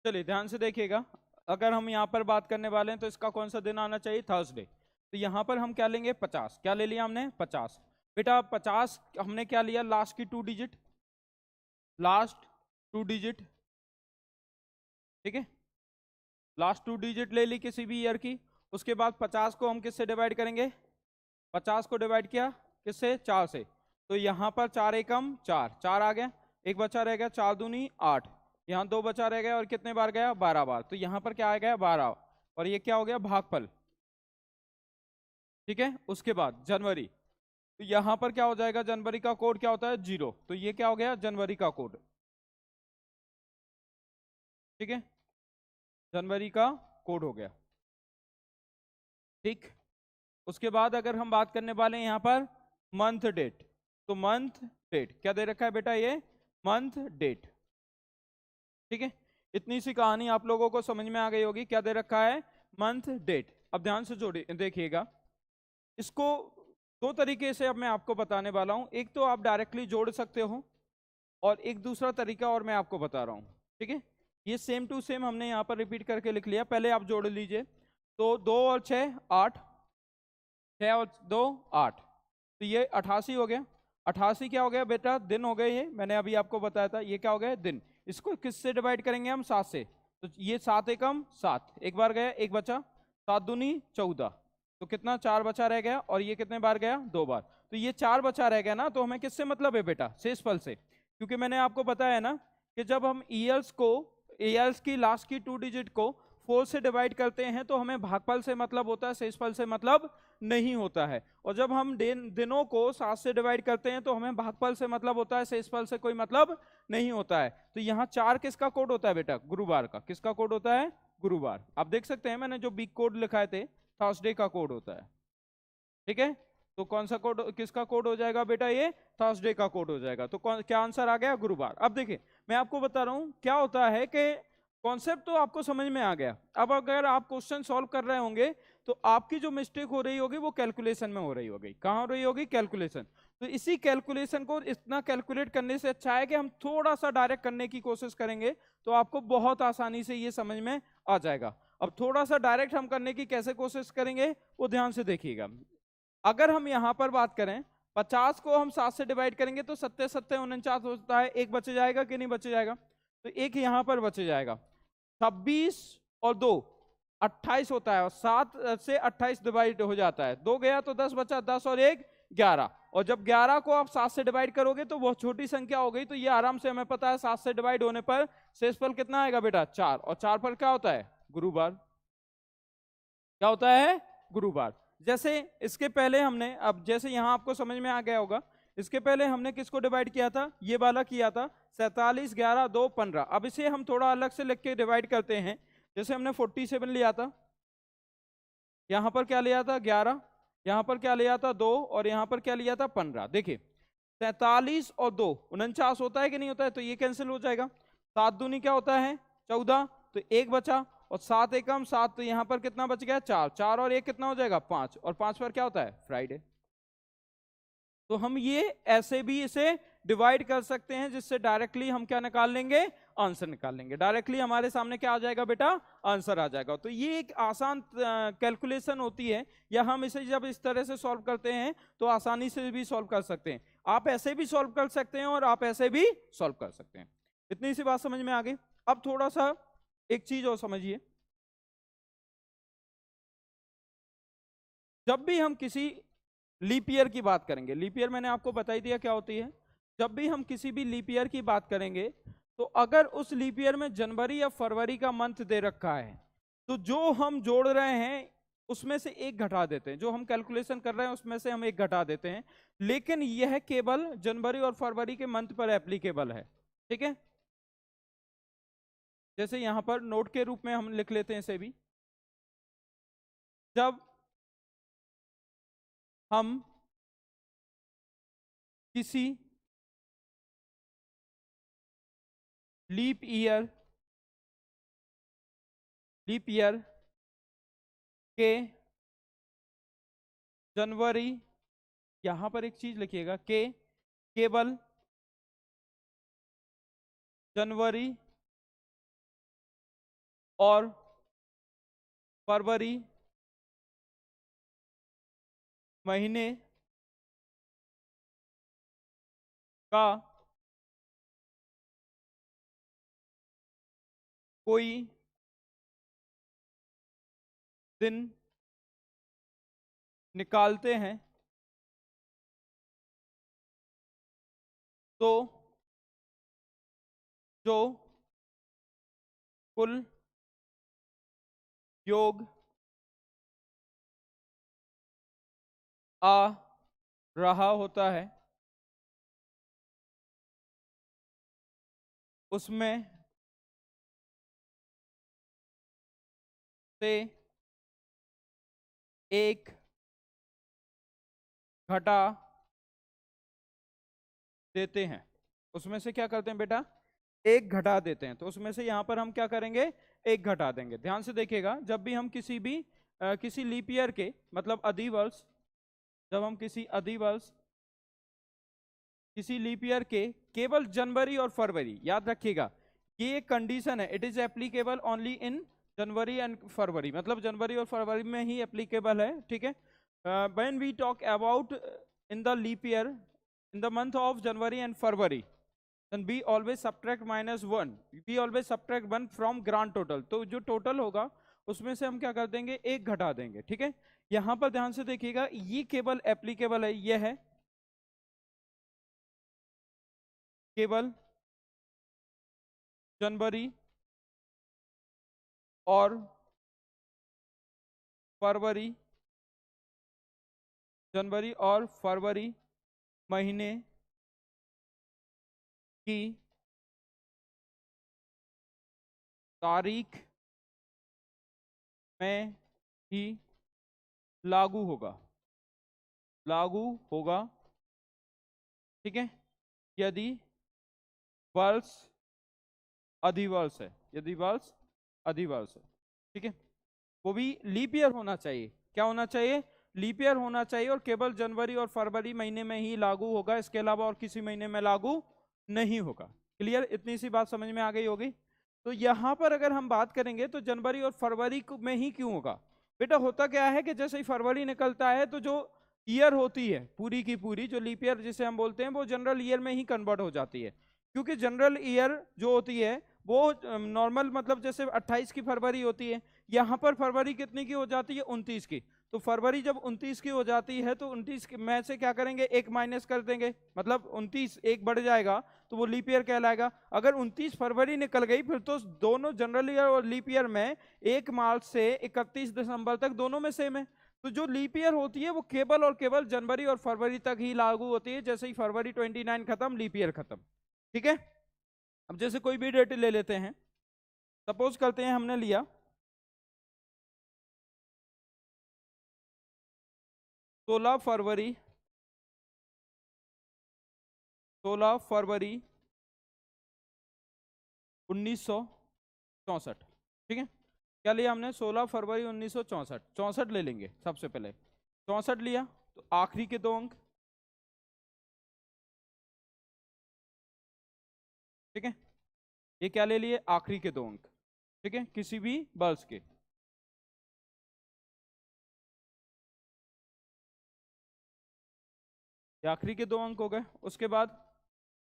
चलिए ध्यान से देखिएगा। अगर हम यहाँ पर बात करने वाले हैं तो इसका कौन सा दिन आना चाहिए? थर्सडे। तो यहाँ पर हम क्या लेंगे? 50। क्या ले लिया हमने? 50। बेटा 50 हमने क्या लिया? लास्ट की 2 डिजिट, लास्ट 2 डिजिट। ठीक है, लास्ट 2 डिजिट ले ली किसी भी ईयर की। उसके बाद 50 को हम किससे डिवाइड करेंगे? 50 को डिवाइड किया किससे? 4 से। तो यहाँ पर 4 एकम 4, 4 आ गया, एक बचा रह गया, 4 दूनी 8, यहाँ 2 बचा रह गया और कितने बार गया? 12 बार। तो यहाँ पर क्या आ गया? 12। और ये क्या हो गया? भागफल। ठीक है, उसके बाद जनवरी, तो यहाँ पर क्या हो जाएगा? जनवरी का कोड क्या होता है? 0। तो ये क्या हो गया? जनवरी का कोड। ठीक है, जनवरी का कोड हो गया। ठीक, उसके बाद अगर हम बात करने वाले हैं यहाँ पर मंथ डेट, तो मंथ डेट क्या दे रखा है बेटा? ये मंथ डेट। ठीक है, इतनी सी कहानी आप लोगों को समझ में आ गई होगी। क्या दे रखा है? Month date. अब ध्यान से जोड़िए, देखिएगा इसको दो तरीके से अब मैं आपको बताने वाला हूं। एक तो आप डायरेक्टली जोड़ सकते हो और एक दूसरा तरीका और मैं आपको बता रहा हूं। ठीक है, ये सेम टू सेम हमने यहाँ पर रिपीट करके लिख लिया। पहले आप जोड़ लीजिए, तो 2 और 6 8, 6 और 2 8, तो ये 88 हो गया। 88 क्या हो गया बेटा? दिन हो गए। ये मैंने अभी आपको बताया था, ये क्या हो गया? दिन। इसको किससे डिवाइड करेंगे हम? 7 से। तो ये 7 एकम 7, एक बार गया, एक बचा, 7 दूनी 14, तो कितना? 4 बचा रह गया। और ये कितने बार गया? 2 बार। तो ये 4 बचा रह गया ना, तो हमें किससे मतलब है बेटा? शेषफल से। क्योंकि मैंने आपको बताया ना कि जब हम ईयर्स की लास्ट की 2 डिजिट को 4 से डिवाइड करते हैं तो हमें भागफल से मतलब होता है, शेषफल से मतलब नहीं होता है। और जब हम दिनों को 7 से डिवाइड करते हैं तो हमें भागफल से मतलब होता है, शेषफल से कोई मतलब नहीं होता है। तो यहाँ 4 किसका कोड होता है बेटा? गुरुवार का। किसका कोड होता है? गुरुवार। आप देख सकते हैं मैंने जो बिग कोड लिखाए थे, थर्सडे का कोड होता है। ठीक है, तो कौन सा कोड, किसका कोड हो जाएगा बेटा? ये थर्सडे का कोड हो जाएगा। तो क्या आंसर आ गया? गुरुवार। अब देखिए मैं आपको बता रहा हूं क्या होता है कि कॉन्सेप्ट तो आपको समझ में आ गया। अब अगर आप क्वेश्चन सॉल्व कर रहे होंगे तो आपकी जो मिस्टेक हो रही होगी वो कैलकुलेशन में हो रही होगी। कहाँ हो रही होगी? कैलकुलेशन। तो इसी कैलकुलेशन को इतना कैलकुलेट करने से अच्छा है कि हम थोड़ा सा डायरेक्ट करने की कोशिश करेंगे, तो आपको बहुत आसानी से ये समझ में आ जाएगा। अब थोड़ा सा डायरेक्ट हम करने की कैसे कोशिश करेंगे वो ध्यान से देखिएगा। अगर हम यहां पर बात करें, 50 को हम 7 से डिवाइड करेंगे तो 7 7 49 होता है, एक बच जाएगा कि नहीं बच जाएगा? तो एक यहां पर बच जाएगा। 26 और 2 28 होता है, और 7 से 28 डिवाइड हो जाता है, 2 गया तो 10 बचा, 10 और 1 11। और जब 11 को आप 7 से डिवाइड करोगे तो बहुत छोटी संख्या हो गई, तो ये आराम से हमें पता है 7 से डिवाइड होने पर शेषफल कितना आएगा बेटा? 4। और 4 पर क्या होता है? गुरुवार। क्या होता है? गुरुवार। जैसे इसके पहले हमने, अब जैसे यहां आपको समझ में आ गया होगा, इसके पहले हमने किसको डिवाइड किया था? ये वाला किया था, 47 11 2 15। अब इसे हम थोड़ा अलग से लिख के डिवाइड करते हैं। जैसे हमने 47 लिया था, यहां पर क्या लिया था? 11, यहां पर क्या लिया था? 2, और यहां पर क्या लिया था? 15। देखिए 47 और 2 49 होता है कि नहीं होता है? तो ये कैंसिल हो जाएगा। 7 दूनी क्या होता है? 14, तो एक बचा, और 7 एकम 7, तो यहां पर कितना बच गया? 4, 4 और 1 कितना हो जाएगा? 5, और 5 पर क्या होता है? फ्राइडे। तो हम ये ऐसे भी इसे डिवाइड कर सकते हैं, जिससे डायरेक्टली हम क्या निकाल लेंगे? आंसर निकाल लेंगे। डायरेक्टली हमारे सामने क्या आ जाएगा बेटा? आंसर आ जाएगा। तो ये एक आसान कैलकुलेशन होती है, या हम इसे जब इस तरह से सॉल्व करते हैं तो आसानी से भी सॉल्व कर सकते हैं। आप ऐसे भी सॉल्व कर सकते हैं और आप ऐसे भी सॉल्व कर सकते हैं। इतनी सी बात समझ में आ गई। अब थोड़ा सा एक चीज और समझिए, जब भी हम किसी लीप ईयर की बात करेंगे, लीप ईयर मैंने आपको बता ही दिया क्या होती है। जब भी हम किसी भी लीप ईयर की बात करेंगे, तो अगर उस लीप ईयर में जनवरी या फरवरी का मंथ दे रखा है, तो जो हम जोड़ रहे हैं उसमें से एक घटा देते हैं। जो हम कैलकुलेशन कर रहे हैं उसमें से हम एक घटा देते हैं, लेकिन यह केवल जनवरी और फरवरी के मंथ पर एप्लीकेबल है। ठीक है, जैसे यहां पर नोट के रूप में हम लिख लेते हैं इसे भी। जब हम किसी लीप ईयर के जनवरी, यहां पर एक चीज लिखिएगा, के केवल जनवरी और फरवरी महीने का कोई दिन निकालते हैं तो जो कुल योग आ रहा होता है उसमें से एक घटा देते हैं। उसमें से क्या करते हैं बेटा, एक घटा देते हैं। तो उसमें से यहां पर हम क्या करेंगे, एक घटा देंगे। ध्यान से देखिएगा, जब भी हम किसी भी किसी लीप ईयर के मतलब अधिवर्ष, जब हम किसी लीप ईयर के केवल जनवरी और फरवरी, याद रखिएगा ये एक कंडीशन है, it is applicable only in January and February, मतलब जनवरी और फरवरी में ही एप्लीकेबल है, ठीक है। When we talk about in the leap year in the month of January and February, then we always subtract -1, we always subtract 1 from grand total। तो जो total होगा उसमें से हम क्या कर देंगे, एक घटा देंगे, ठीक है। यहां पर ध्यान से देखिएगा, ये केवल एप्लीकेबल है, ये है केवल जनवरी और फरवरी महीने की तारीख में ही लागू होगा, ठीक है। यदि वर्ष अधिवर्ष है, ठीक है, वो भी लीप ईयर होना चाहिए। क्या होना चाहिए, लीप ईयर होना चाहिए, और केवल जनवरी और फरवरी महीने में ही लागू होगा, इसके अलावा और किसी महीने में लागू नहीं होगा। क्लियर, इतनी सी बात समझ में आ गई होगी। तो यहां पर अगर हम बात करेंगे तो जनवरी और फरवरी में ही क्यों होगा बेटा, होता क्या है कि जैसे ही फरवरी निकलता है तो जो ईयर होती है पूरी की पूरी, जो लीप ईयर जिसे हम बोलते हैं, वो जनरल ईयर में ही कन्वर्ट हो जाती है। क्योंकि जनरल ईयर जो होती है वो नॉर्मल, मतलब जैसे 28 की फरवरी होती है, यहाँ पर फरवरी कितनी की हो जाती है, 29 की। तो फरवरी जब 29 की हो जाती है तो 29 में से क्या करेंगे, एक माइनस कर देंगे, मतलब 29 एक बढ़ जाएगा तो वो लीप ईयर कहलाएगा। अगर 29 फरवरी निकल गई फिर तो दोनों जनरल ईयर और लीप ईयर में 1 मार्च से 31 दिसंबर तक दोनों में सेम है। तो जो लीप ईयर होती है वो केवल और केवल जनवरी और फरवरी तक ही लागू होती है, जैसे ही फरवरी 29 खत्म, लीप ईयर खत्म, ठीक है। अब जैसे कोई भी डेट ले लेते हैं, सपोज करते हैं हमने लिया 16 फरवरी 1964, ठीक है। क्या लिया हमने, 16 फरवरी 1964, 64 ले लेंगे सबसे पहले। 64 लिया तो आखिरी के 2 अंक, ठीक है। ये क्या ले लिए, आखिरी के 2 अंक, ठीक है, किसी भी वर्ष के। ये आखिरी के 2 अंक हो गए। उसके बाद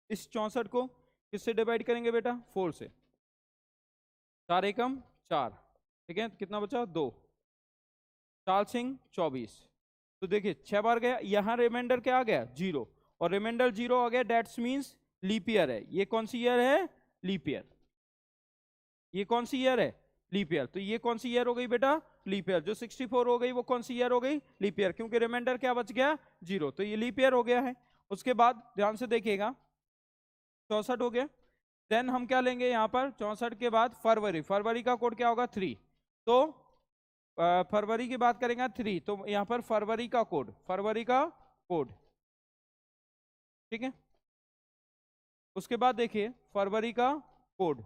इस 64 को किससे डिवाइड करेंगे बेटा, 4 से। 4 एकम 4, ठीक है, कितना बचा, 2। 4 सिंह 24। तो देखिए 6 बार गया, यहां रिमाइंडर क्या आ गया, 0, और रिमाइंडर 0 आ गया, डेट्स मीन्स लीप ईयर है। ये कौन सी ईयर है, लीप ईयर। ये कौन सी ईयर है, लीप ईयर। तो ये कौन सी ईयर हो गई बेटा, लीप ईयर। जो 64 हो गई वो कौन सी ईयर हो गई, लीप ईयर, क्योंकि रिमाइंडर क्या बच गया, 0, तो ये लीप ईयर हो गया है। उसके बाद ध्यान से देखिएगा 64 हो गया। देन हम क्या लेंगे यहाँ पर, 64 के बाद फरवरी, फरवरी का कोड क्या होगा, 3। तो फरवरी की बात करेंगे 3, तो यहाँ पर फरवरी का कोड ठीक है। उसके बाद देखिए फरवरी का कोड।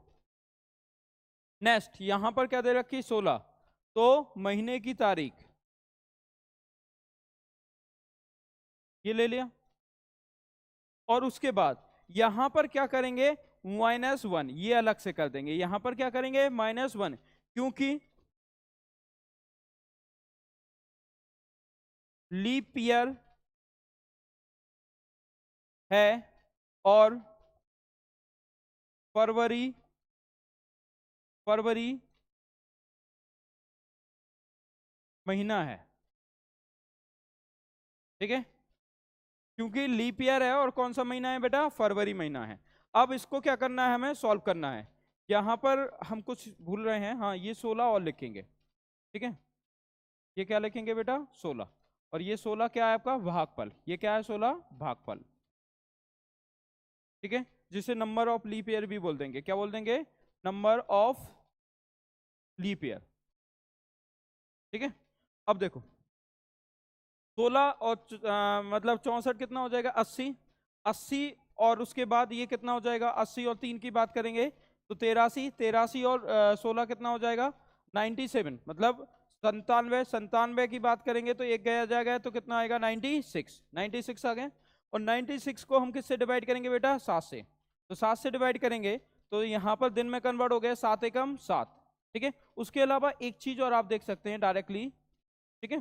नेक्स्ट यहां पर क्या दे रखी 16, तो महीने की तारीख ये ले लिया। और उसके बाद यहां पर क्या करेंगे -1, ये अलग से कर देंगे। यहां पर क्या करेंगे -1, क्योंकि लीप ईयर है और फरवरी फरवरी महीना है। ठीक है, क्योंकि लीप ईयर है और कौन सा महीना है बेटा, फरवरी महीना है। अब इसको क्या करना है, हमें सॉल्व करना है। यहां पर हम कुछ भूल रहे हैं, हाँ ये 16 और लिखेंगे। ठीक है, ये क्या लिखेंगे बेटा 16, और ये 16 क्या है आपका भागफल, ये क्या है 16 भागफल। ठीक है, जिसे नंबर ऑफ लीप ईयर भी बोल देंगे, क्या बोल देंगे, नंबर ऑफ लीप ईयर। ठीक है, अब देखो 16 और मतलब 64 कितना हो जाएगा 80, 80 और उसके बाद ये कितना हो जाएगा 80 और 3 की बात करेंगे तो 83, 83 और 16 कितना हो जाएगा 97, मतलब 97, 97 की बात करेंगे तो एक गया जाएगा तो कितना आएगा 96, 96 आ गए। और 96 को हम किससे डिवाइड करेंगे बेटा 7 से, तो 7 से डिवाइड करेंगे तो यहाँ पर दिन में कन्वर्ट हो गया 7 एकम 7। ठीक है, उसके अलावा एक चीज और आप देख सकते हैं डायरेक्टली। ठीक है,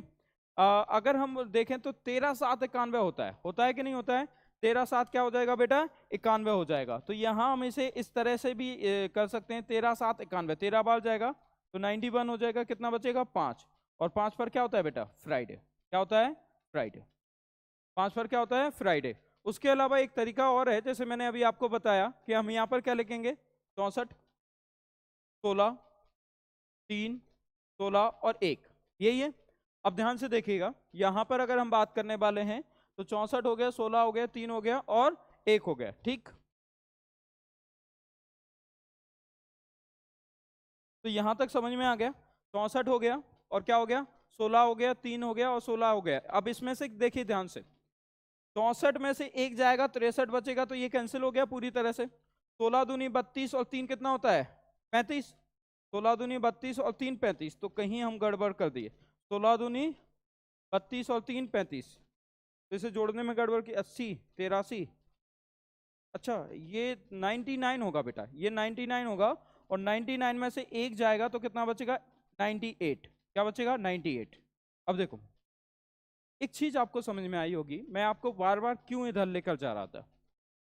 अगर हम देखें तो 13 7 91 होता है कि नहीं होता है, 13 7 क्या हो जाएगा बेटा 91 हो जाएगा। तो यहाँ हम इसे इस तरह से भी कर सकते हैं, 13 7 91, 13 बार जाएगा तो 91 हो जाएगा, कितना बचेगा 5, और 5 पर क्या होता है बेटा फ्राइडे, क्या होता है फ्राइडे, 5 पर क्या होता है फ्राइडे। उसके अलावा एक तरीका और है, जैसे मैंने अभी आपको बताया कि हम यहाँ पर क्या लिखेंगे 64 16 3 16 और 1, यही है। अब ध्यान से देखिएगा, यहां पर अगर हम बात करने वाले हैं तो 64 हो गया, 16 हो गया, 3 हो गया और 1 हो गया। ठीक, तो यहां तक समझ में आ गया, 64 हो गया और क्या हो गया 16 हो गया, 3 हो गया और 16 हो गया। अब इसमें से देखिए ध्यान से, 64 में से एक जाएगा 63 बचेगा, तो ये कैंसिल हो गया पूरी तरह से। 16 दूनी 32 और 3 कितना होता है 35, 16 दूनी 32 और 3 35, तो कहीं हम गड़बड़ कर दिए, 16 दूनी 32 और 3 35, तो इसे जोड़ने में गड़बड़ की 80 83, अच्छा ये 99 होगा बेटा, ये 99 होगा, और 99 में से एक जाएगा तो कितना बचेगा 98, क्या बचेगा 98। अब देखो एक चीज आपको समझ में आई होगी, मैं आपको बार बार क्यों इधर लेकर जा रहा था,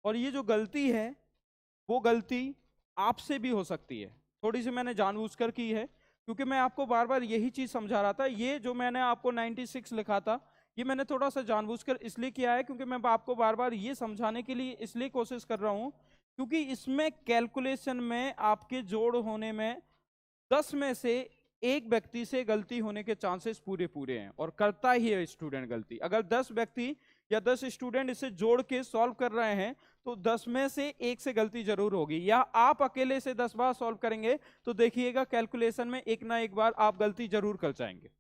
और ये जो गलती है वो गलती आपसे भी हो सकती है, थोड़ी सी मैंने जानबूझकर की है, क्योंकि मैं आपको बार बार यही चीज समझा रहा था। ये जो मैंने आपको 96 लिखा था, ये मैंने थोड़ा सा जानबूझकर इसलिए किया है क्योंकि मैं आपको बार बार ये समझाने के लिए इसलिए कोशिश कर रहा हूं, क्योंकि इसमें कैलकुलेशन में आपके जोड़ होने में 10 में से एक व्यक्ति से गलती होने के चांसेस पूरे पूरे हैं, और करता ही है स्टूडेंट गलती। अगर 10 व्यक्ति या 10 स्टूडेंट इसे जोड़ के सॉल्व कर रहे हैं तो 10 में से एक से गलती जरूर होगी, या आप अकेले से 10 बार सॉल्व करेंगे तो देखिएगा कैलकुलेशन में एक ना एक बार आप गलती जरूर कर जाएंगे।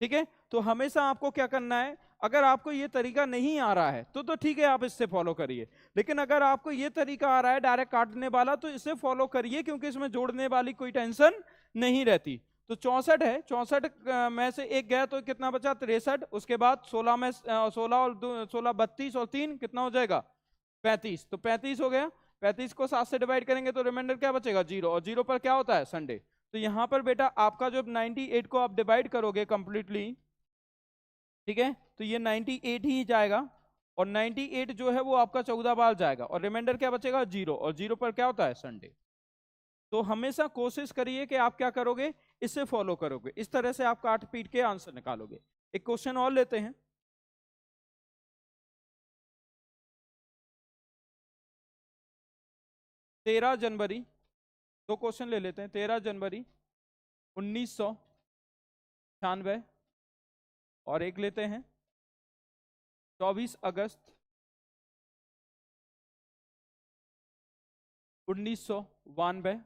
ठीक है, तो हमेशा आपको क्या करना है, अगर आपको ये तरीका नहीं आ रहा है तो ठीक है आप इससे फॉलो करिए, लेकिन अगर आपको ये तरीका आ रहा है डायरेक्ट काटने वाला तो इसे फॉलो करिए, क्योंकि इसमें जोड़ने वाली कोई टेंशन नहीं रहती। तो 64 है, 64 में से एक गया तो कितना बचा 63, उसके बाद 16 में 16 और 16 32 और 3 कितना हो जाएगा 35, तो 35 हो गया। 35 को 7 से डिवाइड करेंगे तो रिमाइंडर क्या बचेगा 0, और 0 पर क्या होता है संडे। तो यहां पर बेटा आपका जब 98 को आप डिवाइड करोगे कंप्लीटली, ठीक है, तो ये 98 ही जाएगा, और 98 जो है वो आपका 14 बार जाएगा, और रिमाइंडर क्या बचेगा 0, और 0 पर क्या होता है संडे। तो हमेशा कोशिश करिए कि आप क्या करोगे, इससे फॉलो करोगे, इस तरह से आप काट पीट के आंसर निकालोगे। एक क्वेश्चन और लेते हैं, 13 जनवरी, दो क्वेश्चन ले लेते हैं। 13 जनवरी 1996, और एक लेते हैं 24 अगस्त 1992,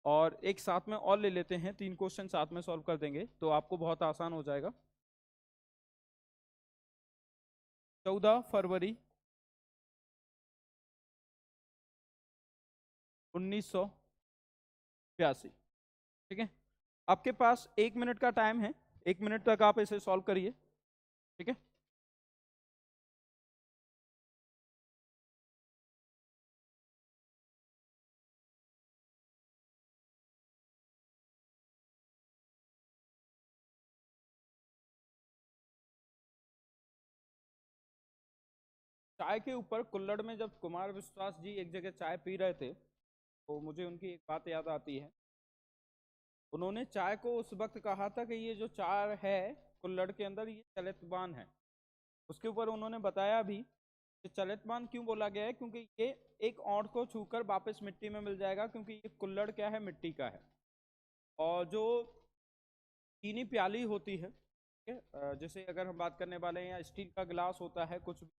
और एक साथ में और ले लेते हैं, 3 क्वेश्चन साथ में सॉल्व कर देंगे तो आपको बहुत आसान हो जाएगा। 14 फरवरी 1982। ठीक है, आपके पास 1 मिनट का टाइम है, 1 मिनट तक आप इसे सॉल्व करिए। ठीक है, चाय के ऊपर कुल्हड़ में जब कुमार विश्वास जी एक जगह चाय पी रहे थे तो मुझे उनकी एक बात याद आती है। उन्होंने चाय को उस वक्त कहा था कि ये जो चाय है कुल्हड़ के अंदर ये चलितवान है। उसके ऊपर उन्होंने बताया भी कि चलितवान क्यों बोला गया है, क्योंकि ये एक औंठ को छूकर वापस मिट्टी में मिल जाएगा, क्योंकि ये कुल्हड़ क्या है, मिट्टी का है। और जो चीनी प्याली होती है, ठीक है, जैसे अगर हम बात करने वाले हैं, या स्टील का गिलास होता है कुछ भी,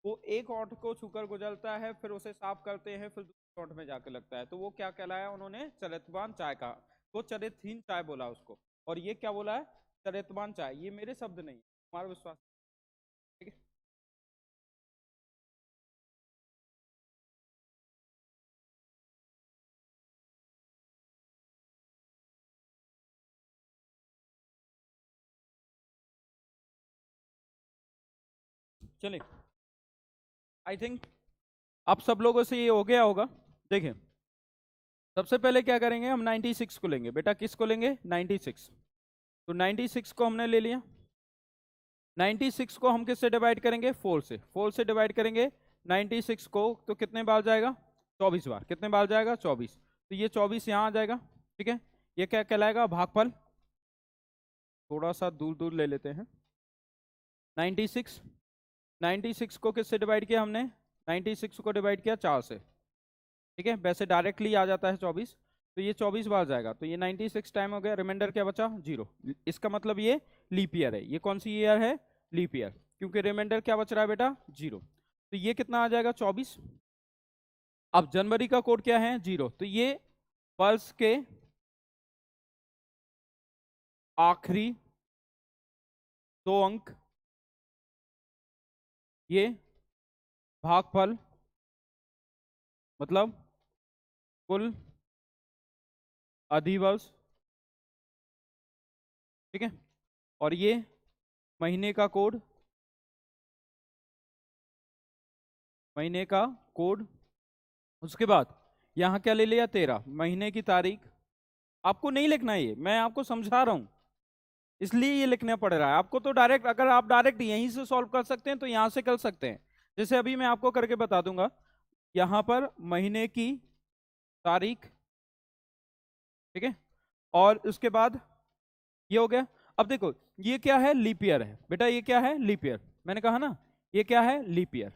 वो एक औंठ को छूकर गुजरता है, फिर उसे साफ करते हैं, फिर दूसरे औंठ में जाकर लगता है, तो वो क्या कहलाया, उन्होंने चरितवान चाय कहा। वो चरितहीन चाय बोला उसको, और ये क्या बोला है, चरितवान चाय। ये मेरे शब्द नहीं, हमारा विश्वास। ठीक है, चलिए, आई थिंक आप सब लोगों से ये हो गया होगा। देखिए, सबसे पहले क्या करेंगे, हम 96 को लेंगे। बेटा किसको लेंगे, 96। तो 96 को हमने ले लिया। 96 को हम किससे डिवाइड करेंगे, 4 से। 4 से डिवाइड करेंगे 96 को, तो कितने बार जाएगा, 24 बार। कितने बार जाएगा, 24। तो ये 24 यहाँ आ जाएगा। ठीक है, ये क्या कहलाएगा, भागफल। थोड़ा सा दूर दूर ले लेते हैं। 96, 96 को किससे डिवाइड किया हमने, 96 को डिवाइड किया 4 से। ठीक है, वैसे डायरेक्टली आ जाता है 24, तो ये 24 बार जाएगा। तो ये 96 टाइम हो गया, रिमाइंडर क्या बचा, 0। इसका मतलब ये लीप ईयर है। ये कौन सी ईयर है, लीप ईयर, क्योंकि रिमाइंडर क्या बच रहा है बेटा, 0। तो ये कितना आ जाएगा, 24। अब जनवरी का कोड क्या है, 0। तो ये पल्स के आखिरी 2 अंक, ये भागफल, मतलब कुल अधिवर्ष। ठीक है, और ये महीने का कोड, महीने का कोड। उसके बाद यहां क्या ले लिया, 13, महीने की तारीख। आपको नहीं लिखना है ये, मैं आपको समझा रहा हूं, इसलिए ये लिखना पड़ रहा है आपको। तो डायरेक्ट, अगर आप डायरेक्ट यहीं से सॉल्व कर सकते हैं तो यहां से कर सकते हैं। जैसे अभी मैं आपको करके बता दूंगा, यहां पर महीने की तारीख। ठीक है, और उसके बाद ये हो गया। अब देखो, ये क्या है, लीप ईयर है बेटा। ये क्या है, लीप ईयर। मैंने कहा ना, ये क्या है, लीप ईयर।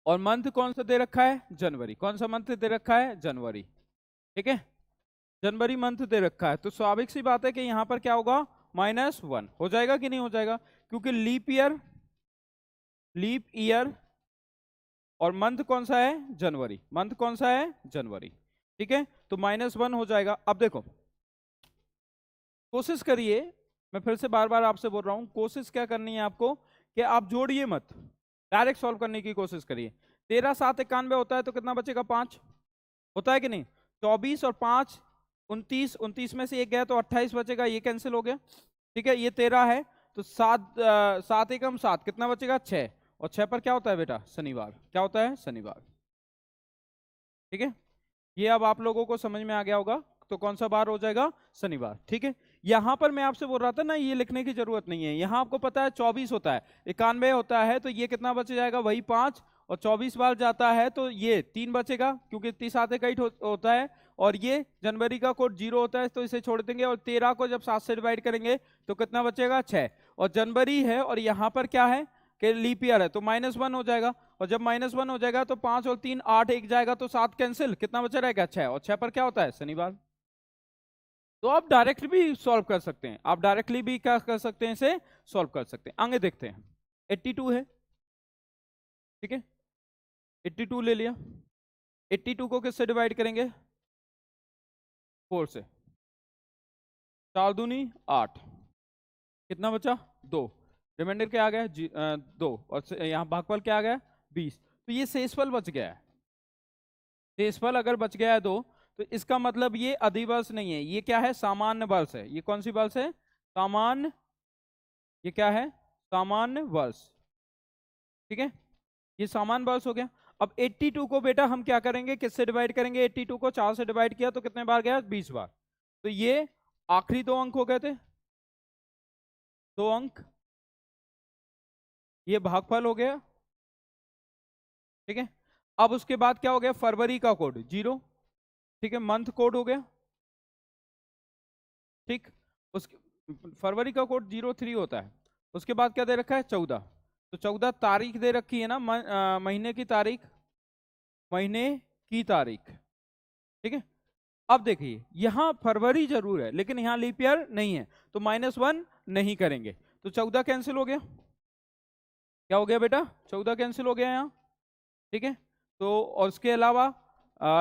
और मंथ कौन सा दे रखा है, जनवरी। कौन सा मंथ दे रखा है, जनवरी। ठीक है, जनवरी मंथ दे रखा है, तो स्वाभाविक सी बात है कि यहां पर क्या होगा, -1 हो जाएगा कि नहीं हो जाएगा, क्योंकि लीप ईयर, लीप ईयर, और मंथ कौन सा है, जनवरी। मंथ कौन सा है, जनवरी। ठीक है, तो -1 हो जाएगा। अब देखो, कोशिश करिए, मैं फिर से बार बार आपसे बोल रहा हूं, कोशिश क्या करनी है आपको, कि आप जोड़िए मत, डायरेक्ट सॉल्व करने की कोशिश करिए। 13 7 91 होता है, तो कितना बचेगा, 5 होता है कि नहीं। 24 और 5 29, 29 में से एक गया तो 28 बचेगा, ये कैंसिल हो गया। ठीक है, ये 13 है, तो 7 7 एकम 7, कितना बचेगा, 6। और 6 पर क्या होता है बेटा, शनिवार। क्या होता है, शनिवार। ठीक है, ये अब आप लोगों को समझ में आ गया होगा। तो कौन सा बार हो जाएगा, शनिवार। ठीक है, यहां पर मैं आपसे बोल रहा था ना, ये लिखने की जरूरत नहीं है। यहां आपको पता है 24 होता है, 91 होता है, तो ये कितना बच जाएगा, वही 5। और 24 बार जाता है तो ये 3 बचेगा, क्योंकि 30 आते कई होता है। और ये जनवरी का कोड 0 होता है, तो इसे छोड़ देंगे। और 13 को जब 7 से डिवाइड करेंगे तो कितना बचेगा, 6। और जनवरी है, और यहाँ पर क्या है कि लीप ईयर है, तो -1 हो जाएगा। और जब -1 हो जाएगा तो 5 और 3 8, एक जाएगा, तो 7 कैंसिल, कितना बचा रहेगा, 6। और 6 पर क्या होता है, शनिवार। तो आप डायरेक्टली भी सॉल्व कर सकते हैं, आप डायरेक्टली भी क्या कर सकते हैं, इसे सॉल्व कर सकते हैं। आगे देखते हैं, 82 है। ठीक है, 82 ले लिया। 82 को किससे डिवाइड करेंगे, 4 से। 4 दूनी 8, कितना बचा, 2। रिमाइंडर क्या आ गया, 2। और यहाँ भागफल क्या आ गया, 20। तो ये शेषफल बच गया है। शेषफल अगर बच गया है 2 तो इसका मतलब ये अधिवर्ष नहीं है, ये क्या है, सामान्य वर्ष है। ये कौन सी वर्ष है, सामान्य, ये क्या है, सामान्य वर्ष, ठीक है, ये सामान्य वर्ष हो गया। अब 82 को बेटा हम क्या करेंगे, किससे डिवाइड करेंगे, 82 को 4 से डिवाइड किया तो कितने बार गया, 20 बार। तो ये आखिरी 2 अंक हो गए थे, 2 अंक, ये भागफल हो गया, ठीक है। अब उसके बाद क्या हो गया, फरवरी का कोड 0, ठीक है, मंथ कोड हो गया, ठीक। उसके फरवरी का कोड 03 होता है। उसके बाद क्या दे रखा है, 14, तो 14 तारीख दे रखी है ना, महीने की तारीख, महीने की तारीख, ठीक है। अब देखिए यहां फरवरी जरूर है लेकिन यहां लीप ईयर नहीं है, तो -1 नहीं करेंगे, तो 14 कैंसिल हो गया, क्या हो गया बेटा, 14 कैंसिल हो गया यहाँ, ठीक है। तो और उसके अलावा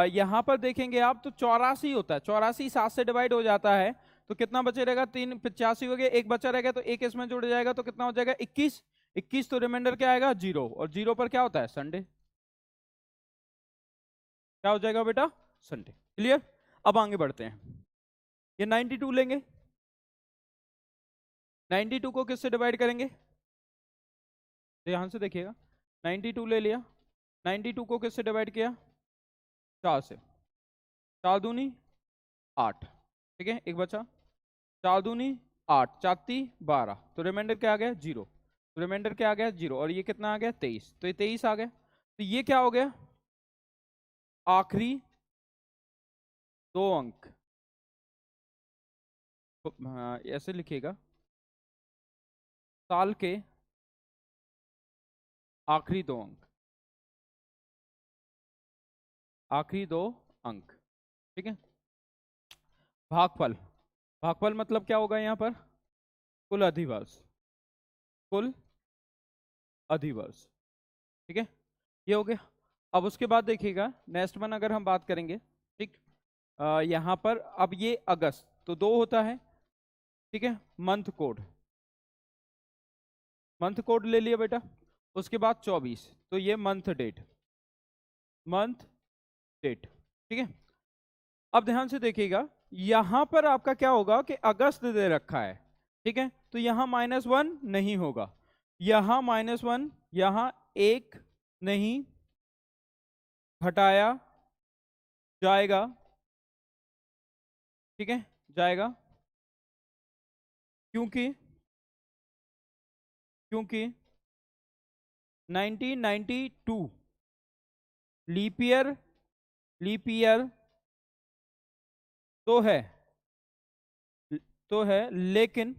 यहाँ पर देखेंगे आप तो 84 होता है, 84 7 से डिवाइड हो जाता है, तो कितना बचे रहेगा, 3 85 हो गया, एक बचा रहेगा तो एक इसमें जुड़ जाएगा, तो कितना हो जाएगा 21, 21 तो रिमाइंडर क्या आएगा 0, और 0 पर क्या होता है संडे, क्या हो जाएगा बेटा, संडे, क्लियर। अब आगे बढ़ते हैं, ये 92 लेंगे, 92 को किससे डिवाइड करेंगे, ध्यान से देखिएगा, 92 ले लिया, 92 को किससे डिवाइड किया, 4 से, 4 दूनी 8, ठीक है, एक बचा, 4 दूनी 8, 4 ती 12, तो रिमाइंडर क्या आ गया 0, तो रिमाइंडर क्या आ गया 0, और ये कितना आ गया 23, तो ये 23 आ गया, तो ये क्या हो गया, आखिरी 2 अंक, तो, ऐसे लिखिएगा, साल के आखिरी 2 अंक, आखिरी 2 अंक, ठीक है। भागफल, भागफल मतलब क्या होगा यहाँ पर, कुल अधिवर्ष, कुल अधिवर्ष, ठीक है, ये हो गया। अब उसके बाद देखिएगा नेक्स्ट वन अगर हम बात करेंगे, ठीक, यहाँ पर अब ये अगस्त तो 2 होता है, ठीक है, मंथ कोड, मंथ कोड ले लिया बेटा। उसके बाद 24 तो ये मंथ डेट, मंथ डेट, ठीक है। अब ध्यान से देखिएगा यहां पर आपका क्या होगा कि अगस्त दे रखा है, ठीक है, तो यहां -1 नहीं होगा, यहां -1, यहां 1 नहीं घटाया जाएगा, ठीक है, जाएगा, क्योंकि क्योंकि 1992 लीप ईयर, लीप ईयर तो है, तो है, लेकिन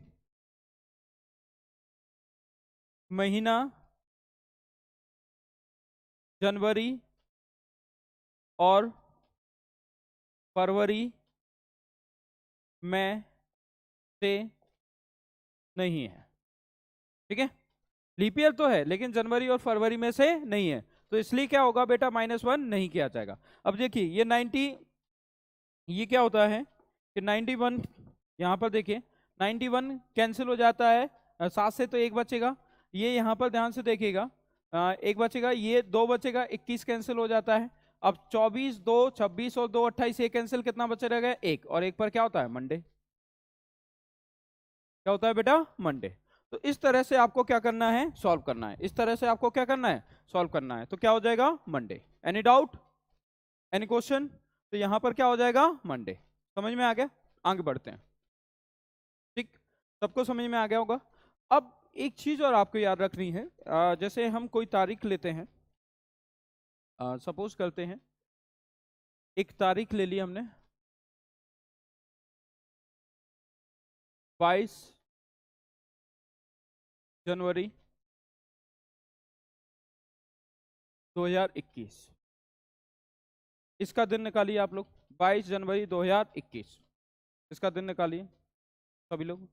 महीना जनवरी और फरवरी में से नहीं है, ठीक है, लीप ईयर तो है लेकिन जनवरी और फरवरी में से नहीं है, तो इसलिए क्या होगा बेटा, -1 नहीं किया जाएगा। अब देखिए ये 90, ये क्या होता है कि 91, यहाँ पर देखिए 91 कैंसिल हो जाता है, 7 से तो एक बचेगा, ये यहाँ पर ध्यान से देखिएगा, एक बचेगा, ये 2 बचेगा, 21 कैंसिल हो जाता है। अब 24 2 26 और 2 28, ये कैंसिल, कितना बचे रहेगा, एक, और एक पर क्या होता है मंडे, क्या होता है बेटा, मंडे। तो इस तरह से आपको क्या करना है, सॉल्व करना है, इस तरह से आपको क्या करना है, सॉल्व करना है, तो क्या हो जाएगा Monday. Any doubt, any question, तो यहां पर क्या हो जाएगा मंडे, समझ में आ गया, आगे बढ़ते हैं, ठीक, सबको समझ में आ गया होगा। अब एक चीज और आपको याद रखनी है, जैसे हम कोई तारीख लेते हैं, सपोज करते हैं एक तारीख ले ली हमने 22 जनवरी 2021, इसका दिन निकालिए आप लोग, 22 जनवरी 2021, इसका दिन निकालिए सभी लोग।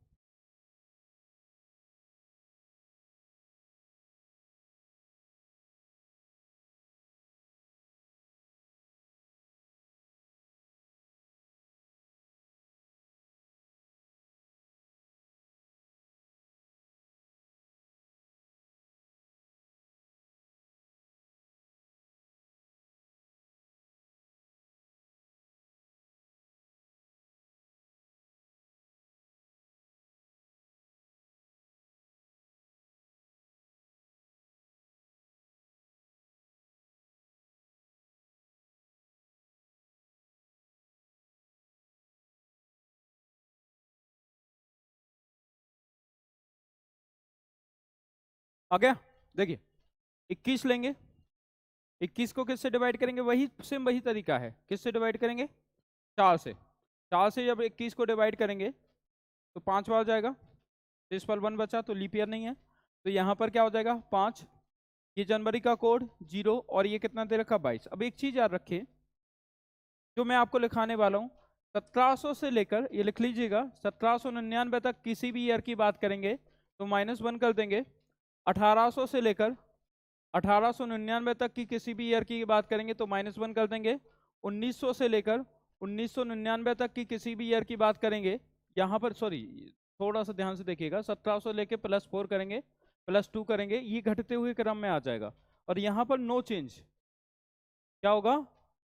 आ गया। देखिए 21 लेंगे, 21 को किससे डिवाइड करेंगे, वही सेम वही तरीका है, किससे डिवाइड करेंगे, 4 से। 4 से जब 21 को डिवाइड करेंगे तो 5 बार जाएगा, इस पर 1 बचा तो लीप ईयर नहीं है, तो यहाँ पर क्या हो जाएगा 5, ये जनवरी का कोड 0 और ये कितना दे रखा 22। अब एक चीज याद रखिए जो मैं आपको लिखाने वाला हूँ, 1700 से लेकर, ये लिख लीजिएगा, 1799 तक किसी भी ईयर की बात करेंगे तो -1 कर देंगे। 1800 से लेकर 1899 तक की किसी भी ईयर की बात करेंगे तो -1 कर देंगे। 1900 से लेकर 1999 तक की किसी भी ईयर की बात करेंगे, यहाँ पर सॉरी थोड़ा सा ध्यान से देखिएगा, 1700 लेके +4 करेंगे, +2 करेंगे, ये घटते हुए क्रम में आ जाएगा। और यहाँ पर नो चेंज, क्या होगा,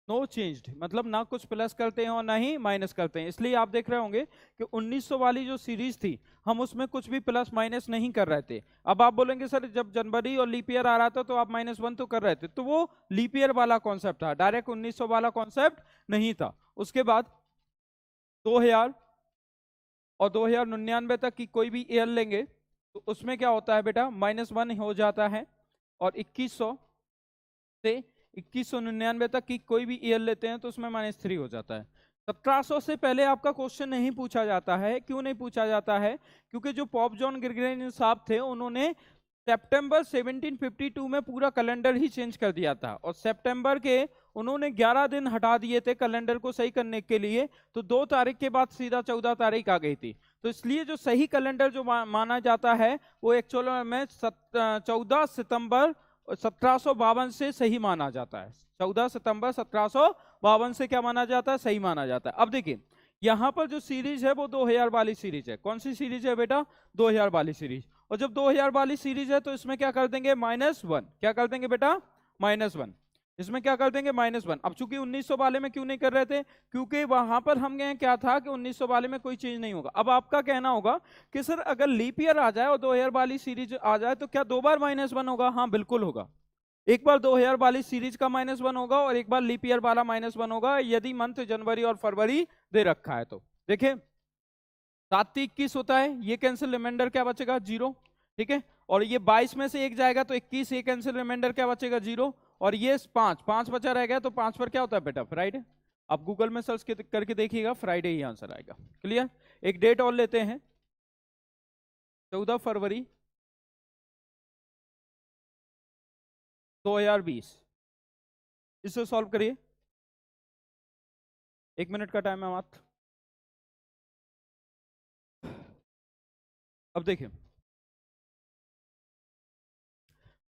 नो चेंज्ड, मतलब ना कुछ प्लस करते हैं और ना ही माइनस करते हैं। इसलिए आप देख रहे होंगे कि 1900 वाली जो सीरीज थी हम उसमें कुछ भी प्लस माइनस नहीं कर रहे थे। अब आप बोलेंगे सर जब जनवरी और लीप ईयर आ रहा था तो आप -1 तो कर रहे थे, तो वो लीप ईयर वाला कॉन्सेप्ट था, डायरेक्ट 1900 वाला कॉन्सेप्ट नहीं था। उसके बाद 2000 और 2099 तक की कोई भी ईयर लेंगे तो उसमें क्या होता है बेटा, -1 हो जाता है। और 2100 से 2199 तक की कोई भी ईयर लेते हैं तो उसमें -3 हो जाता है। 1700 से पहले आपका क्वेश्चन नहीं पूछा जाता है, क्यों नहीं पूछा जाता है, क्योंकि जो पॉप जॉन ग्रेगोरियन साहब थे उन्होंने सितंबर 1752 में पूरा कैलेंडर ही चेंज कर दिया था, और सितंबर के उन्होंने 11 दिन हटा दिए थे कैलेंडर को सही करने के लिए, तो 2 तारीख के बाद सीधा 14 तारीख आ गई थी। तो इसलिए जो सही कैलेंडर जो माना जाता है वो एक्चुअल में 14 सितंबर 1752 से सही माना जाता है। 14 सितंबर 1752 से क्या माना जाता है, सही माना जाता है। अब देखिए यहाँ पर जो सीरीज है वो 2000 वाली सीरीज है। कौन सी सीरीज है बेटा, 2000 वाली सीरीज। और जब 2000 वाली सीरीज है तो इसमें क्या कर देंगे -1, क्या कर देंगे बेटा -1, इसमें क्या कर देंगे -1। अब चूंकि 1900 वाले में क्यों नहीं कर रहे थे, क्योंकि वहां पर हम गए क्या था कि 1900 वाले में कोई चेंज नहीं होगा। अब आपका कहना होगा कि सर अगर लीप ईयर आ जाए और 2000 वाली सीरीज आ जाए तो क्या 2 बार -1 होगा, हाँ बिल्कुल होगा, एक बार 2000 वाली सीरीज का -1 होगा और एक बार लीप ईयर वाला -1 होगा, यदि मंथ जनवरी और फरवरी दे रखा है तो। देखिए 7 21 होता है, ये कैंसिल, रिमाइंडर क्या बचेगा 0, ठीक है। और ये 22 में से एक जाएगा तो 21, ये कैंसिल, रिमाइंडर क्या बचेगा 0, और ये 5 बचा रह गया, तो 5 पर क्या होता है बेटा फ्राइडे। आप गूगल में सर्च करके देखिएगा, फ्राइडे ही आंसर आएगा। क्लियर। एक डेट और लेते हैं, 14 फरवरी 2020, इसे सॉल्व करिए, 1 मिनट का टाइम है मात्र। अब देखिए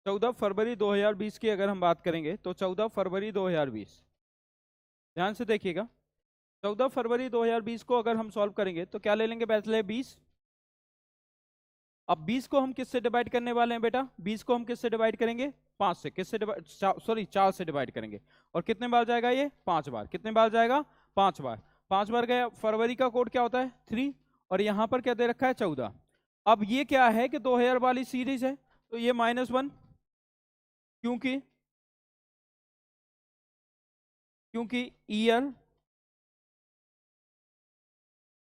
14 फरवरी 2020 की अगर हम बात करेंगे तो 14 फरवरी 2020, ध्यान से देखिएगा, 14 फरवरी 2020 को अगर हम सॉल्व करेंगे तो क्या ले लेंगे पहले 20। अब 20 को हम किससे डिवाइड करने वाले हैं बेटा, 20 को हम किससे डिवाइड करेंगे, 5 से, किससे डिवाइड, सॉरी 4 से डिवाइड करेंगे। और कितने बार जाएगा ये, 5 बार, कितने बार जाएगा 5 बार, 5 बार गया। फरवरी का कोड क्या होता है 3, और यहां पर क्या दे रखा है 14। अब ये क्या है कि 2000 वाली सीरीज है तो ये -1, क्योंकि क्योंकि ईयर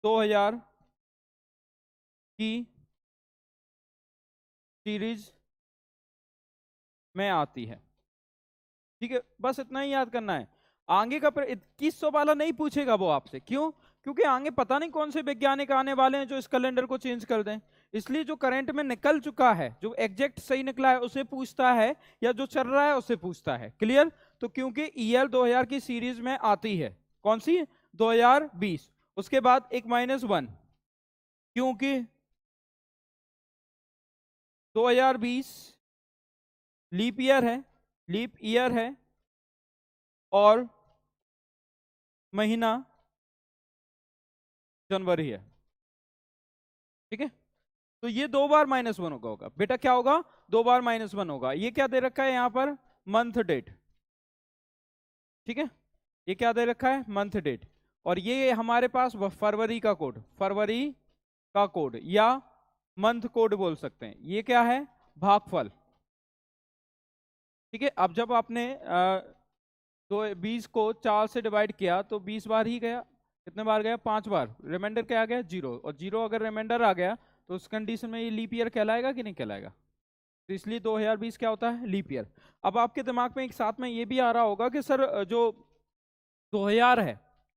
2000 की सीरीज में आती है, ठीक है। बस इतना ही याद करना है, आगे का 2100 वाला नहीं पूछेगा वो आपसे, क्यों, क्योंकि आगे पता नहीं कौन से वैज्ञानिक आने वाले हैं जो इस कैलेंडर को चेंज कर दें। इसलिए जो करंट में निकल चुका है, जो एग्जैक्ट सही निकला है उसे पूछता है, या जो चल रहा है उसे पूछता है। क्लियर। तो क्योंकि ईयर 2000 की सीरीज में आती है, कौन सी, 2020। उसके बाद एक -1, क्योंकि 2020 लीप ईयर है, लीप ईयर है, और महीना जनवरी है, ठीक है। तो ये 2 बार -1 होगा बेटा, क्या होगा 2 बार -1 होगा। ये क्या दे रखा है यहां पर, मंथ डेट, ठीक है, ये क्या दे रखा है मंथ डेट। और ये हमारे पास फरवरी का कोड, फरवरी का कोड या मंथ कोड बोल सकते हैं, ये क्या है भागफल, ठीक है। अब जब आपने 20 को 4 से डिवाइड किया तो 20 बार ही गया, कितने बार गया 5 बार, रिमाइंडर क्या आ गया 0, और 0 अगर रिमाइंडर आ गया तो उस कंडीशन में ये लीप ईयर कहलाएगा कि नहीं कहलाएगा, तो इसलिए 2020 क्या होता है, लीप ईयर। अब आपके दिमाग में एक साथ में ये भी आ रहा होगा कि सर जो 2000 है,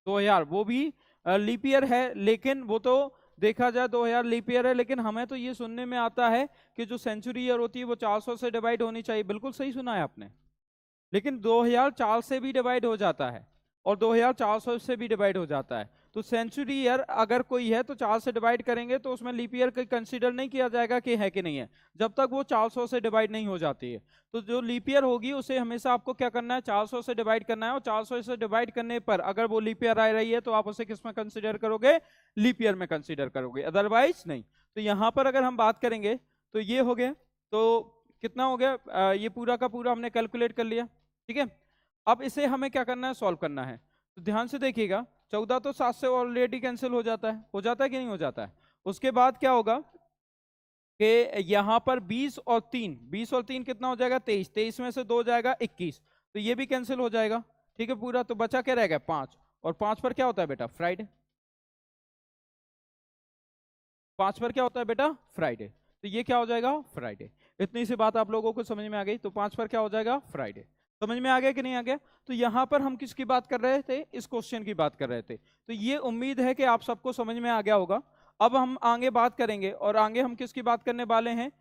2000 वो भी लीप ईयर है, लेकिन वो तो देखा जाए 2000 लीप ईयर है, लेकिन हमें तो ये सुनने में आता है कि जो सेंचुरी ईयर होती है वो 400 से डिवाइड होनी चाहिए। बिल्कुल सही सुना है आपने, लेकिन 2004 से भी डिवाइड हो जाता है और 2400 से भी डिवाइड हो जाता है। तो सेंचुरी ईयर अगर कोई है तो 4 से डिवाइड करेंगे तो उसमें लीप ईयर कंसीडर नहीं किया जाएगा कि है कि नहीं है, जब तक वो 400 से डिवाइड नहीं हो जाती है। तो जो लीप ईयर होगी उसे हमेशा आपको क्या करना है, 400 से डिवाइड करना है, और 400 से डिवाइड करने पर अगर वो लीप ईयर आ रही है तो आप उसे किस में कंसिडर करोगे, लीप ईयर में कंसिडर करोगे, अदरवाइज नहीं। तो यहाँ पर अगर हम बात करेंगे तो ये हो गया, तो कितना हो गया, ये पूरा का पूरा हमने कैलकुलेट कर लिया। ठीक है, अब इसे हमें क्या करना है, सॉल्व करना है। तो ध्यान से देखिएगा, 14 तो 7 से ऑलरेडी कैंसिल हो जाता है कि नहीं हो जाता है। उसके बाद क्या होगा कि यहाँ पर 20 और 3 कितना हो जाएगा, 23, 23 में से 2 जाएगा 21, तो ये भी कैंसिल हो जाएगा। ठीक है, पूरा तो बचा क्या रहेगा, 5, और 5 पर क्या होता है बेटा, फ्राइडे। 5 पर क्या होता है बेटा, फ्राइडे, तो ये क्या हो जाएगा, फ्राइडे। इतनी सी बात आप लोगों को समझ में आ गई, तो 5 पर क्या हो जाएगा, फ्राइडे। समझ में आ गया कि नहीं आ गया। तो यहां पर हम किसकी बात कर रहे थे, इस क्वेश्चन की बात कर रहे थे। तो ये उम्मीद है कि आप सबको समझ में आ गया होगा। अब हम आगे बात करेंगे, और आगे हम किसकी बात करने वाले हैं,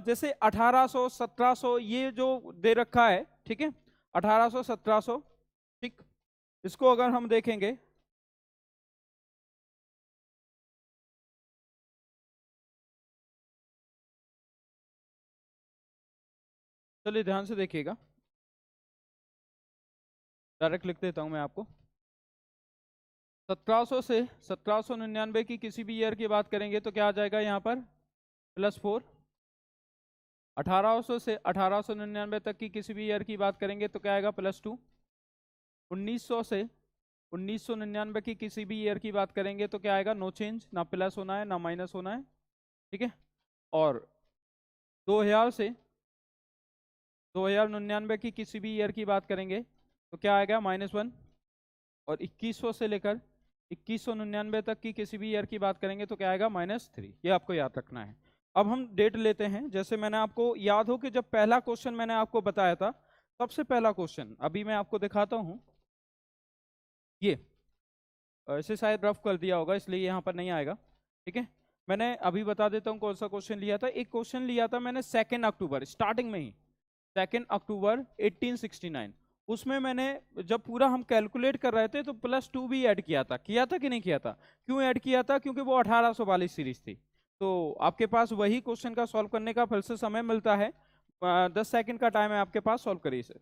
जैसे 1800 1700 ये जो दे रखा है, ठीक है, 1800 1700, ठीक, इसको अगर हम देखेंगे, चलिए ध्यान से देखिएगा, डायरेक्ट लिख देता हूं मैं आपको। 1700 से 1799 की किसी भी ईयर की बात करेंगे तो क्या आ जाएगा यहाँ पर, +4। 1800 से 1899 तक की किसी भी ईयर की बात करेंगे तो क्या आएगा, +2। 1900 से 1999 की किसी भी ईयर की बात करेंगे तो क्या आएगा, नो चेंज, ना प्लस होना है ना माइनस होना है। ठीक है, और 2000 से 2099 की किसी भी ईयर की बात करेंगे तो क्या आएगा, -1। और 2100 से लेकर 2199 तक की किसी भी ईयर की बात करेंगे तो क्या आएगा, -3। ये आपको याद रखना है। अब हम डेट लेते हैं, जैसे मैंने आपको याद हो कि जब पहला क्वेश्चन मैंने आपको बताया था, सबसे पहला क्वेश्चन अभी मैं आपको दिखाता हूं, ये ऐसे शायद रफ कर दिया होगा इसलिए यहाँ पर नहीं आएगा। ठीक है, मैंने अभी बता देता हूँ कौन सा क्वेश्चन लिया था। एक क्वेश्चन लिया था मैंने 2 अक्टूबर, स्टार्टिंग में ही 2 अक्टूबर 1869। उसमें मैंने जब पूरा हम कैलकुलेट कर रहे थे तो +2 भी ऐड किया था कि नहीं किया था। क्यों ऐड किया था, क्योंकि वो 1842 सीरीज थी। तो आपके पास वही क्वेश्चन का सॉल्व करने का फिर से समय मिलता है, 10 सेकंड का टाइम है आपके पास, सॉल्व करिए इसे।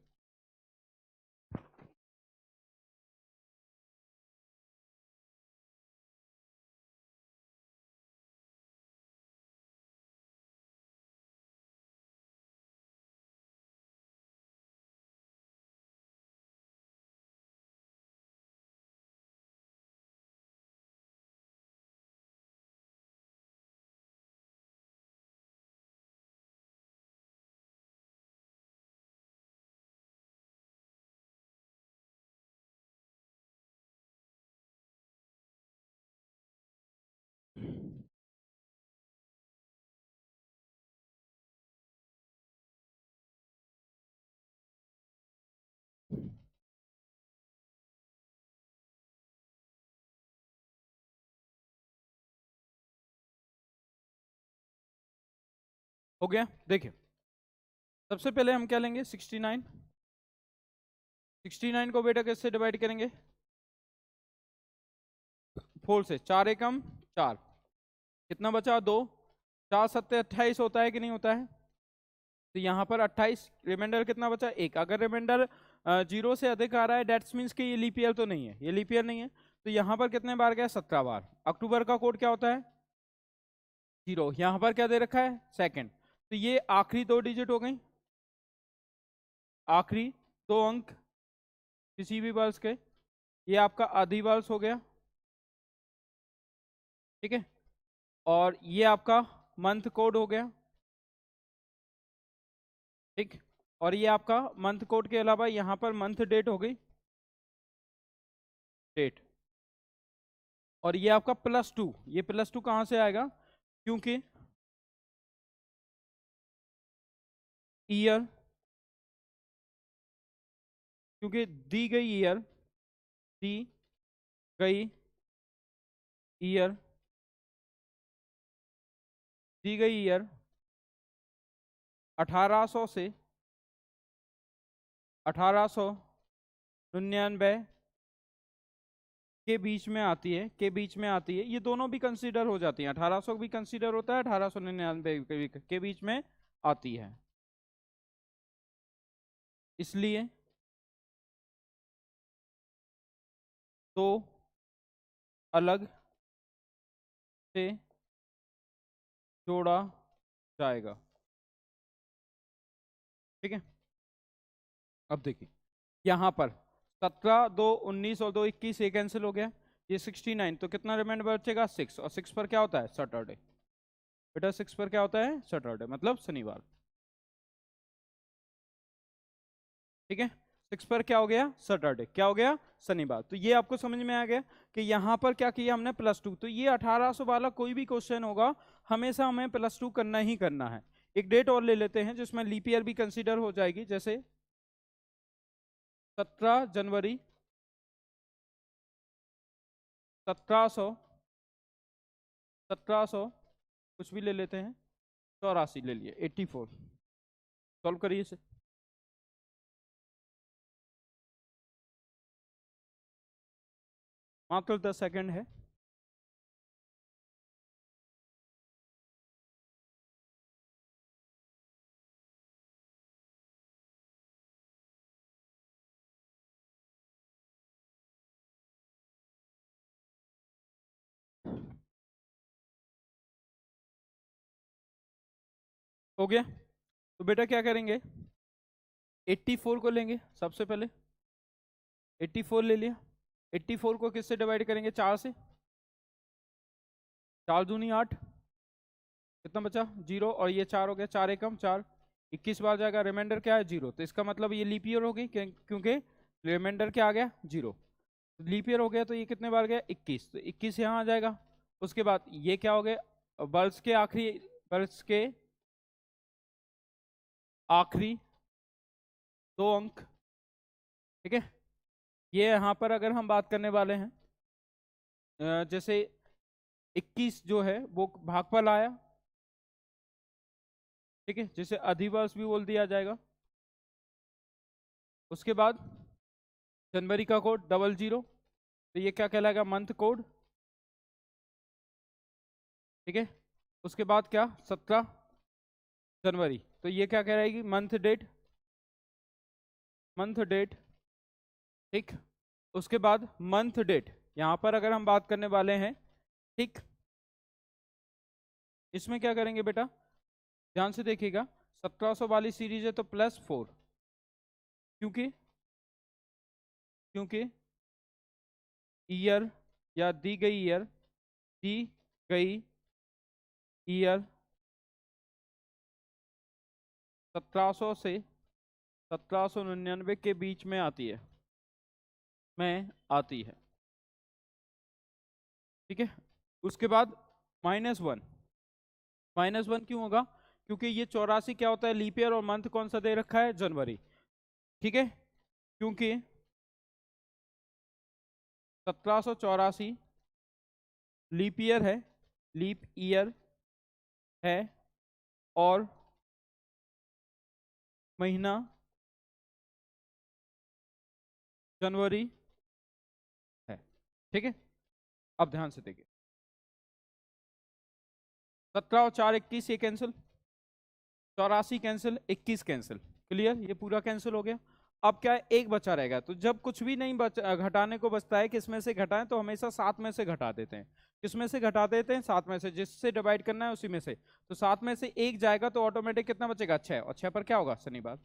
हो गया, देखिए सबसे पहले हम क्या लेंगे, 69। 69 को बेटा किससे डिवाइड करेंगे, 4 से। 4 एकम 4, कितना बचा, 2। 4 सत्ते 28 होता है कि नहीं होता है। तो यहाँ पर 28, रिमाइंडर कितना बचा, 1। अगर रिमाइंडर 0 से अधिक आ रहा है डेट्स मीन्स कि ये लीप ईयर तो नहीं है, ये लीप ईयर नहीं है। तो यहाँ पर कितने बार गया, 17 बार। अक्टूबर का कोड क्या होता है, 0। यहाँ पर क्या दे रखा है, सेकंड। तो ये आखिरी 2 डिजिट हो गई, आखिरी 2 अंक किसी भी वर्ष के, ये आपका आधी वर्ष हो गया। ठीक है, और ये आपका मंथ कोड हो गया। ठीक, और ये आपका मंथ कोड के अलावा यहाँ पर मंथ डेट हो गई, डेट। और ये आपका +2, ये +2 कहाँ से आएगा, क्योंकि ईयर, क्योंकि दी गई ईयर, दी गई ईयर, दी गई ईयर 1800 से 1899 के बीच में आती है, के बीच में आती है। ये दोनों भी कंसीडर हो जाती हैं, 1800 भी कंसीडर होता है, 1899 के बीच में आती है। इसलिए तो अलग से जोड़ा जाएगा। ठीक है, अब देखिए यहां पर 17, 2, 19 और 2, 21, ये कैंसिल हो गया, ये 69, तो कितना रिमाइंडर बचेगा 6, और 6 पर क्या होता है सैटरडे। बेटा 6 पर क्या होता है सैटरडे, मतलब शनिवार। ठीक है, 6 पर क्या हो गया सैटरडे, क्या हो गया शनिवार। तो ये आपको समझ में आ गया कि यहाँ पर क्या किया हमने +2। तो ये 1800 वाला कोई भी क्वेश्चन होगा हमेशा हमें +2 करना ही करना है। एक डेट और ले लेते हैं जिसमें लीप ईयर भी कंसीडर हो जाएगी, जैसे 17 जनवरी 1700, 1700 कुछ भी ले लेते हैं, 84 ले लिए, 84। सॉल्व करिए इसे। मात्र 10 सेकंड है। हो गया, तो बेटा क्या करेंगे 84 को लेंगे सबसे पहले, 84 ले लिया, 84 को किससे डिवाइड करेंगे 4 से, 4 दूनी 8, कितना बचा 0, और ये 4 हो गया, 4 एकम 4, 21 बार जाएगा, रिमाइंडर क्या है 0। तो इसका मतलब ये लीप ईयर हो गई क्योंकि रिमाइंडर क्या आ गया 0। लीप ईयर हो गया तो ये कितने बार गया 21, तो 21 यहाँ आ जाएगा। उसके बाद ये क्या हो गया वर्ष के आखिरी, वर्ष के आखिरी 2 अंक। ठीक है, ये यहाँ पर अगर हम बात करने वाले हैं जैसे 21 जो है वो भागफल आया। ठीक है, जिसे अधिवर्ष भी बोल दिया जाएगा। उसके बाद जनवरी का कोड 00, तो ये क्या कहलाएगा मंथ कोड। ठीक है, उसके बाद क्या 17 जनवरी, तो ये क्या कहलाएगी मंथ डेट, मंथ डेट। ठीक, उसके बाद मंथ डेट यहां पर अगर हम बात करने वाले हैं, ठीक, इसमें क्या करेंगे बेटा ध्यान से देखिएगा, 1700 वाली सीरीज है तो +4, क्योंकि क्योंकि ईयर या दी गई ईयर, दी गई ईयर 1700 से 1799 के बीच में आती है, में आती है। ठीक है, उसके बाद -1, -1 क्यों होगा, क्योंकि ये 84 क्या होता है लीप ईयर, और मंथ कौन सा दे रखा है जनवरी। ठीक है, क्योंकि 1784 लीप ईयर है, लीप ईयर है, और महीना जनवरी है। ठीक है, अब ध्यान से देखिए 17 और 4 21, ये कैंसिल, 84 कैंसिल, 21 कैंसिल, क्लियर, ये पूरा कैंसिल हो गया। अब क्या है एक बचा रहेगा, तो जब कुछ भी नहीं घटाने को बचता है किसमें से घटाएं, तो हमेशा 7 में से घटा देते हैं। किसमें से घटा देते हैं 7 में से, जिससे डिवाइड करना है उसी में से। तो 7 में से 1 जाएगा तो ऑटोमेटिक कितना बचेगा 6, और 6 पर क्या होगा शनिवार।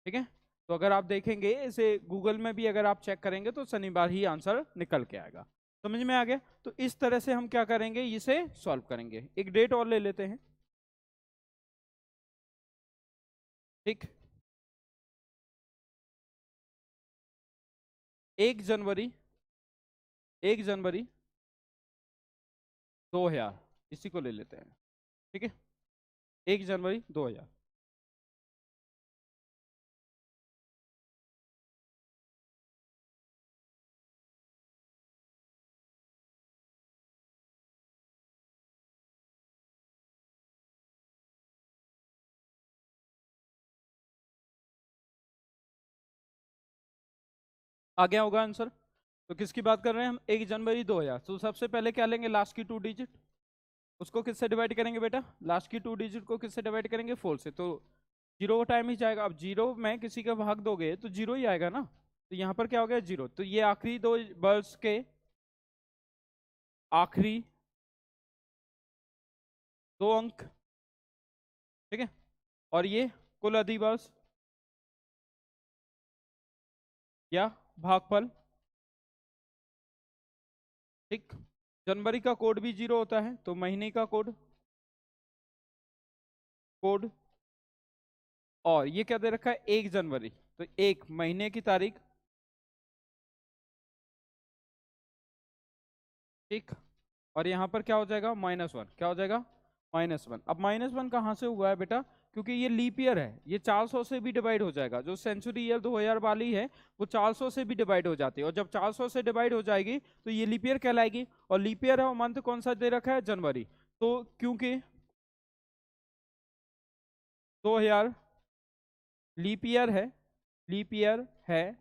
ठीक है, तो अगर आप देखेंगे इसे गूगल में भी अगर आप चेक करेंगे तो शनिवार ही आंसर निकल के आएगा। समझ में आ गया, तो इस तरह से हम क्या करेंगे इसे सॉल्व करेंगे। एक डेट और ले लेते हैं। ठीक, 1 जनवरी, 1 जनवरी 2000, इसी को ले लेते हैं। ठीक है, 1 जनवरी 2000। आ गया होगा आंसर। तो किसकी बात कर रहे हैं हम? 1 जनवरी 2000। तो सबसे पहले क्या लेंगे? लास्ट की 2 डिजिट, उसको किससे डिवाइड करेंगे बेटा? लास्ट की 2 डिजिट को किससे डिवाइड करेंगे? 4 से। तो 0 टाइम ही जाएगा। अब 0 में किसी का भाग दोगे तो 0 ही आएगा ना। तो यहाँ पर क्या हो गया? 0। तो ये आखिरी 2 वर्ष के आखिरी 2 अंक, ठीक है। और ये कुल अधिवर्ष या भागफल, ठीक। जनवरी का कोड भी 0 होता है, तो महीने का कोड कोड और ये क्या दे रखा है? 1 जनवरी। तो 1 महीने की तारीख, ठीक। और यहाँ पर क्या हो जाएगा? -1। क्या हो जाएगा? -1। अब -1 कहाँ से हुआ है बेटा? क्योंकि ये लीप ईयर है, ये 400 से भी डिवाइड हो जाएगा। जो सेंचुरी ईयर 2000 वाली है वो 400 से भी डिवाइड हो जाती है, और जब 400 से डिवाइड हो जाएगी तो ये लीप ईयर कहलाएगी। और लीप ईयर है और मंथ कौन सा दे रखा है? जनवरी। तो क्योंकि 2000 लीप ईयर है, लीप ईयर है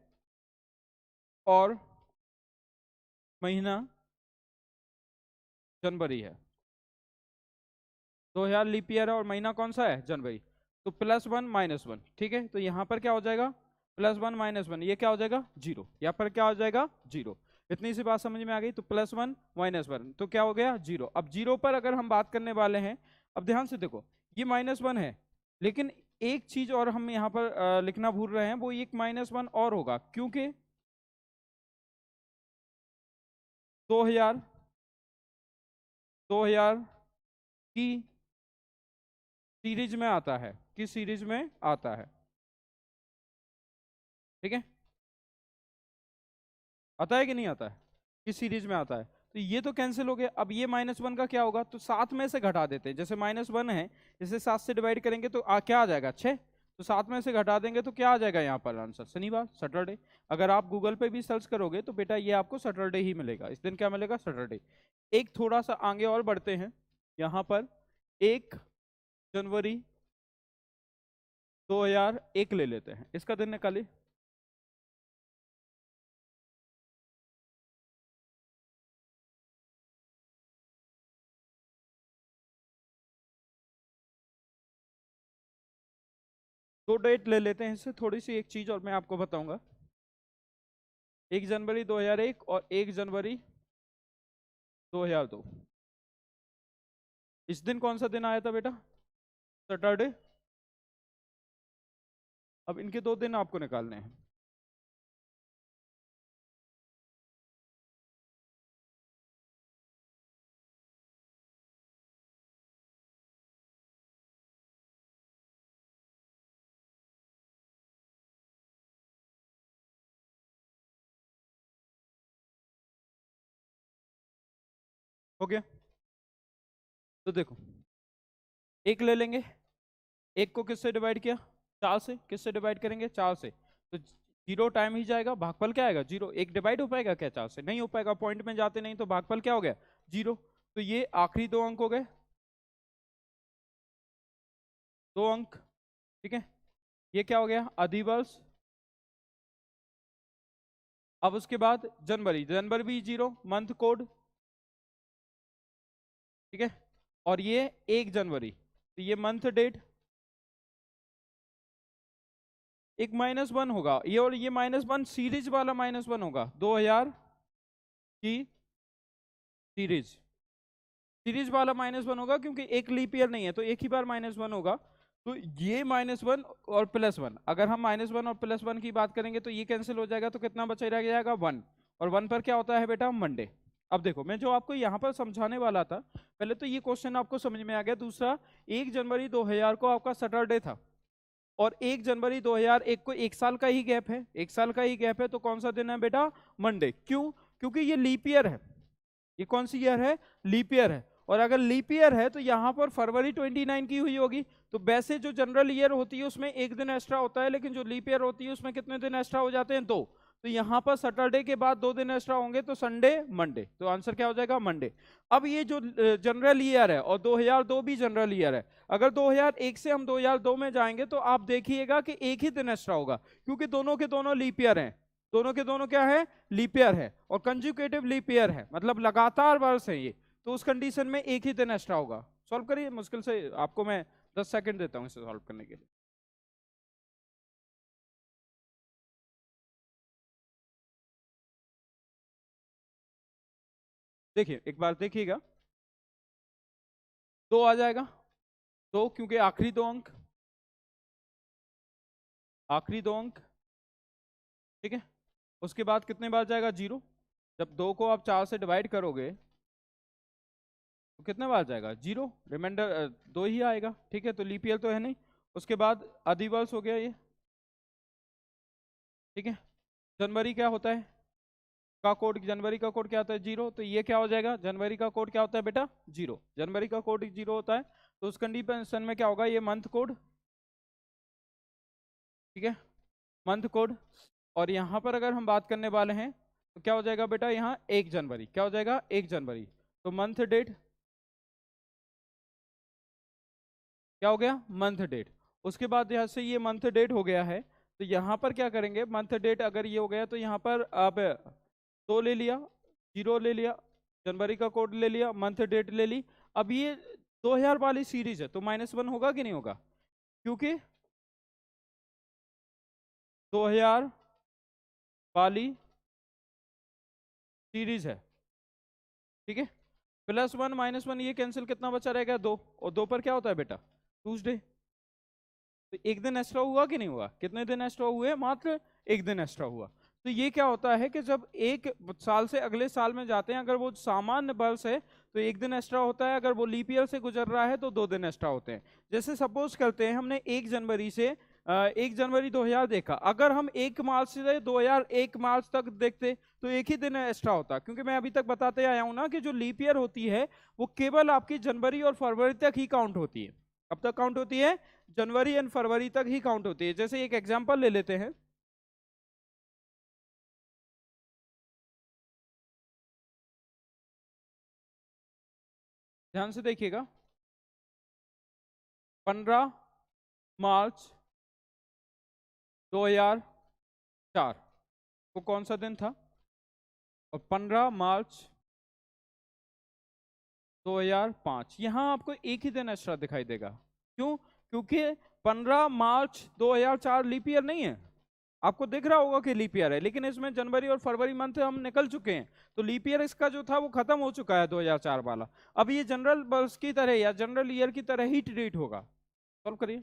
और महीना जनवरी है। 2000 लीप ईयर है और महीना कौन सा है? जनवरी। तो +1 -1, ठीक है। तो यहाँ पर क्या हो जाएगा? +1 -1, ये क्या हो जाएगा? 0। यहाँ पर क्या हो जाएगा? 0। इतनी सी बात समझ में आ गई। तो +1 -1 तो क्या हो गया? 0। अब 0 पर अगर हम बात करने वाले हैं, अब ध्यान से देखो, ये -1 है, लेकिन एक चीज और हम यहाँ पर लिखना भूल रहे हैं, वो एक -1 और होगा, क्योंकि 2000 की सीरीज में आता है। किस सीरीज में आता है? ठीक है, आता है कि नहीं आता है? किस सीरीज में आता है? तो ये तो कैंसिल हो गया। अब ये -1 का क्या होगा? तो 7 में से घटा देते हैं। जैसे -1 है, इसे 7 से डिवाइड करेंगे तो क्या आ जाएगा? 6। तो 7 में से घटा देंगे तो क्या आ जाएगा यहाँ पर आंसर? शनिवार, सैटरडे। अगर आप गूगल पे भी सर्च करोगे तो बेटा ये आपको सैटरडे ही मिलेगा। इस दिन क्या मिलेगा? सैटरडे। एक थोड़ा सा आगे और बढ़ते हैं, यहाँ पर 1 जनवरी 2001 ले लेते हैं। इसका दिन निकालिए। दो डेट ले लेते हैं इससे। थोड़ी सी एक चीज और मैं आपको बताऊंगा। 1 जनवरी 2001 और 1 जनवरी 2002। इस दिन कौन सा दिन आया था बेटा? सैटरडे। अब इनके 2 दिन आपको निकालने हैं। हो गया? तो देखो, एक ले लेंगे। एक को किससे डिवाइड किया? 4 से। किससे डिवाइड करेंगे? 4 से। तो 0 टाइम ही जाएगा, भागफल क्या आएगा? 0। एक डिवाइड हो पाएगा क्या 4 से? नहीं हो पाएगा, पॉइंट में जाते नहीं, तो भागफल क्या हो गया? 0। तो ये आखिरी 2 अंक हो गए, 2 अंक, ठीक है। ये क्या हो गया? अधिवर्ष। अब उसके बाद जनवरी, जनवरी भी 0, मंथ कोड, ठीक है। और ये 1 जनवरी, तो ये मंथ डेट। एक -1 होगा ये, और ये -1 सीरीज वाला -1 होगा। 2000 की सीरीज, सीरीज वाला -1 होगा, क्योंकि एक लीप ईयर नहीं है तो एक ही बार -1 होगा। तो ये -1 और +1, अगर हम -1 और +1 की बात करेंगे तो ये कैंसिल हो जाएगा, तो कितना बचा रह जाएगा? 1। और 1 पर क्या होता है बेटा? मंडे। अब देखो, मैं जो आपको यहाँ पर समझाने वाला था, पहले तो ये क्वेश्चन आपको समझ में आ गया। दूसरा, 1 जनवरी 2000 को आपका सैटरडे था, और 1 जनवरी 2001 को 1 साल का ही गैप है। 1 साल का ही गैप है, तो कौन सा दिन है बेटा? मंडे। क्यों? क्योंकि ये लीप ईयर है। ये कौन सी ईयर है? लीप ईयर है। और अगर लीप ईयर है तो यहाँ पर फरवरी 29 की हुई होगी। तो वैसे जो जनरल ईयर होती है उसमें 1 दिन एक्स्ट्रा होता है, लेकिन जो लीप ईयर होती है उसमें कितने दिन एक्स्ट्रा हो जाते हैं? 2। तो यहाँ पर सैटरडे के बाद 2 दिन एक्स्ट्रा होंगे, तो संडे, मंडे। तो आंसर क्या हो जाएगा? मंडे। अब ये जो जनरल ईयर है, और 2002 भी जनरल ईयर है, अगर 2001 से हम 2002 में जाएंगे तो आप देखिएगा कि एक ही दिन एक्स्ट्रा होगा, क्योंकि दोनों के दोनों लीप ईयर हैं। दोनों के दोनों क्या है, लीप ईयर है, और कंज्यूकेटिव लीप ईयर है, मतलब लगातार वर्ष है ये, तो उस कंडीशन में एक ही दिन एक्स्ट्रा होगा। सॉल्व करिए, मुश्किल से आपको मैं 10 सेकंड देता हूँ इसे सॉल्व करने के लिए। देखिए एक बार देखिएगा, 2 आ जाएगा, 2 क्योंकि आखिरी दो अंक, आखिरी दो अंक, ठीक है। उसके बाद कितने बार जाएगा, 0। जब 2 को आप 4 से डिवाइड करोगे तो कितने बार जाएगा, 0, रिमाइंडर 2 ही आएगा, ठीक है। तो लीप ईयर तो है नहीं। उसके बाद अधिवर्ष हो गया ये, ठीक है। जनवरी क्या होता है का कोड, जनवरी का कोड क्या होता है, 0, तो ये क्या हो जाएगा, जनवरी का कोड क्या होता है बेटा, 0, जनवरी का कोड 0 होता है। तो उस कंडीशन में क्या होगा, ये मंथ कोड, ठीक है, मंथ कोड। और यहाँ पर अगर हम बात करने वाले हैं तो क्या हो जाएगा बेटा, यहाँ 1 जनवरी, क्या हो जाएगा, 1 जनवरी। तो मंथ डेट क्या हो गया, मंथ डेट। उसके बाद यहाँ से ये मंथ डेट हो गया है, तो यहाँ पर क्या करेंगे, मंथ डेट अगर ये हो गया तो यहाँ पर आप 2 ले लिया, 0 ले लिया, जनवरी का कोड ले लिया, मंथ डेट ले ली। अब ये 2000 वाली सीरीज है तो -1 होगा कि नहीं होगा, क्योंकि 2000 वाली सीरीज है, ठीक है। +1 -1 ये कैंसिल, कितना बचा रहेगा, 2, और 2 पर क्या होता है बेटा, ट्यूसडे। तो एक दिन एक्स्ट्रा हुआ कि नहीं हुआ, कितने दिन एक्स्ट्रा हुए, मात्र एक दिन एक्स्ट्रा हुआ। तो ये क्या होता है कि जब एक साल से अगले साल में जाते हैं, अगर वो सामान्य वर्ष है तो एक दिन एक्स्ट्रा होता है, अगर वो लीप ईयर से गुजर रहा है तो 2 दिन एक्स्ट्रा होते हैं। जैसे सपोज करते हैं हमने 1 जनवरी से 1 जनवरी 2000 देखा, अगर हम 1 मार्च से 2001 मार्च तक देखते तो एक ही दिन एक्स्ट्रा होता, क्योंकि मैं अभी तक बताते आया हूं ना कि जो लीप ईयर होती है वो केवल आपकी जनवरी और फरवरी तक ही काउंट होती है। कब तक काउंट होती है, जनवरी एंड फरवरी तक ही काउंट होती है। जैसे एक एग्जांपल ले लेते हैं, ध्यान से देखिएगा, 15 मार्च 2004 वो कौन सा दिन था, और 15 मार्च 2005 यहाँ आपको एक ही दिन एक्स्ट्रा दिखाई देगा। क्यों, क्योंकि 15 मार्च 2004 लीप ईयर नहीं है, आपको दिख रहा होगा कि लीप ईयर है, लेकिन इसमें जनवरी और फरवरी मंथ हम निकल चुके हैं, तो लीप ईयर इसका जो था वो खत्म हो चुका है 2004 वाला। अब ये जनरल बर्स की तरह या जनरल ईयर की तरह ही ट्रीट होगा। सॉल्व करिए।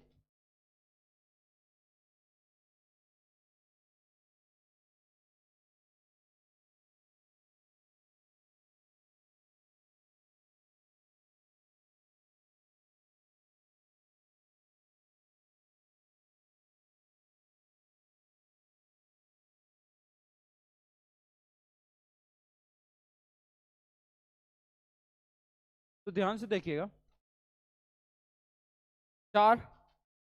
तो ध्यान से देखिएगा, 4,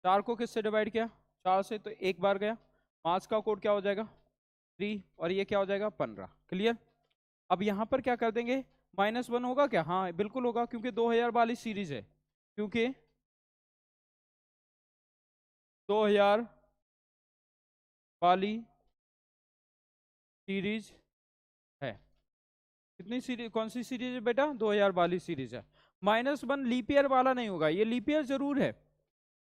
4 को किससे डिवाइड किया, 4 से, तो एक बार गया। मार्च का कोड क्या हो जाएगा, 3, और ये क्या हो जाएगा, 15। क्लियर। अब यहाँ पर क्या कर देंगे, -1 होगा क्या, हाँ बिल्कुल होगा, क्योंकि 2000 वाली सीरीज है, क्योंकि 2000 वाली सीरीज है। कितनी सीरीज, कौन सी सीरीज है बेटा, 2000 वाली सीरीज है। -1 लीप ईयर वाला नहीं होगा, ये लीप ईयर जरूर है,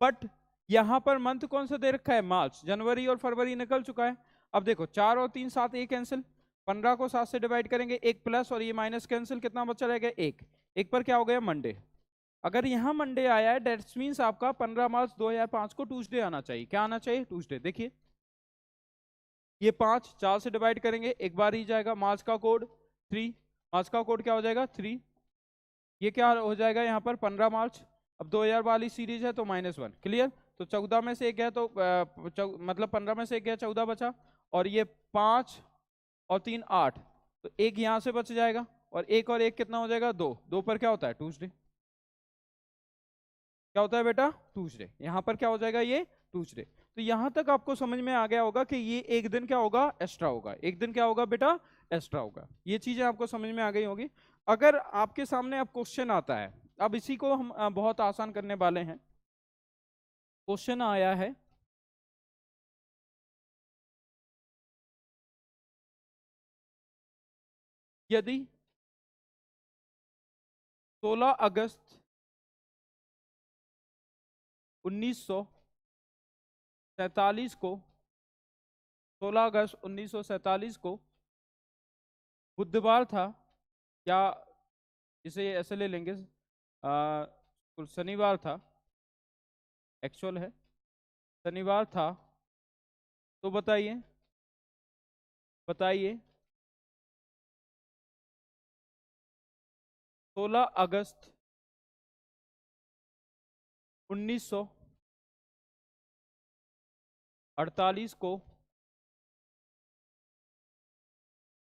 बट यहां पर मंथ कौन सा दे रखा है, मार्च, जनवरी और फरवरी निकल चुका है। अब देखो 4 और 3 7, एक कैंसिल, 15 को 7 से डिवाइड करेंगे, एक प्लस और ये माइनस कैंसिल, कितना बचा रहेगा, एक पर क्या हो गया, मंडे। अगर यहाँ मंडे आया है डेट्स मीन्स आपका 15 मार्च 2005 को ट्यूसडे आना चाहिए, क्या आना चाहिए, ट्यूसडे। देखिए ये 5, 4 से डिवाइड करेंगे, एक बार ही जाएगा, मार्च का कोड 3, मार्च का कोड क्या हो जाएगा, 3, ये क्या हो जाएगा यहाँ पर 15 मार्च। अब 2000 वाली सीरीज है तो -1। क्लियर। तो 14 में से एक गया तो मतलब 15 में से एक गया, 14 बचा, और ये 5 और 3 8, तो एक यहाँ से बच जाएगा, और एक कितना हो जाएगा, 2, 2 पर क्या होता है, ट्यूसडे। क्या होता है बेटा, ट्यूसडे। यहाँ पर क्या हो जाएगा, ये ट्यूसडे। तो यहाँ तक आपको समझ में आ गया होगा कि ये एक दिन क्या होगा, एक्स्ट्रा होगा, एक दिन क्या होगा बेटा, एक्स्ट्रा होगा। ये चीजें आपको समझ में आ गई होगी। अगर आपके सामने अब क्वेश्चन आता है, अब इसी को हम बहुत आसान करने वाले हैं। क्वेश्चन आया है यदि 16 अगस्त 1947 को 16 अगस्त 1947 को बुधवार था, या इसे ऐसे ले लेंगे शनिवार था, एक्चुअल है शनिवार था, तो बताइए बताइए 16 अगस्त 1948 को,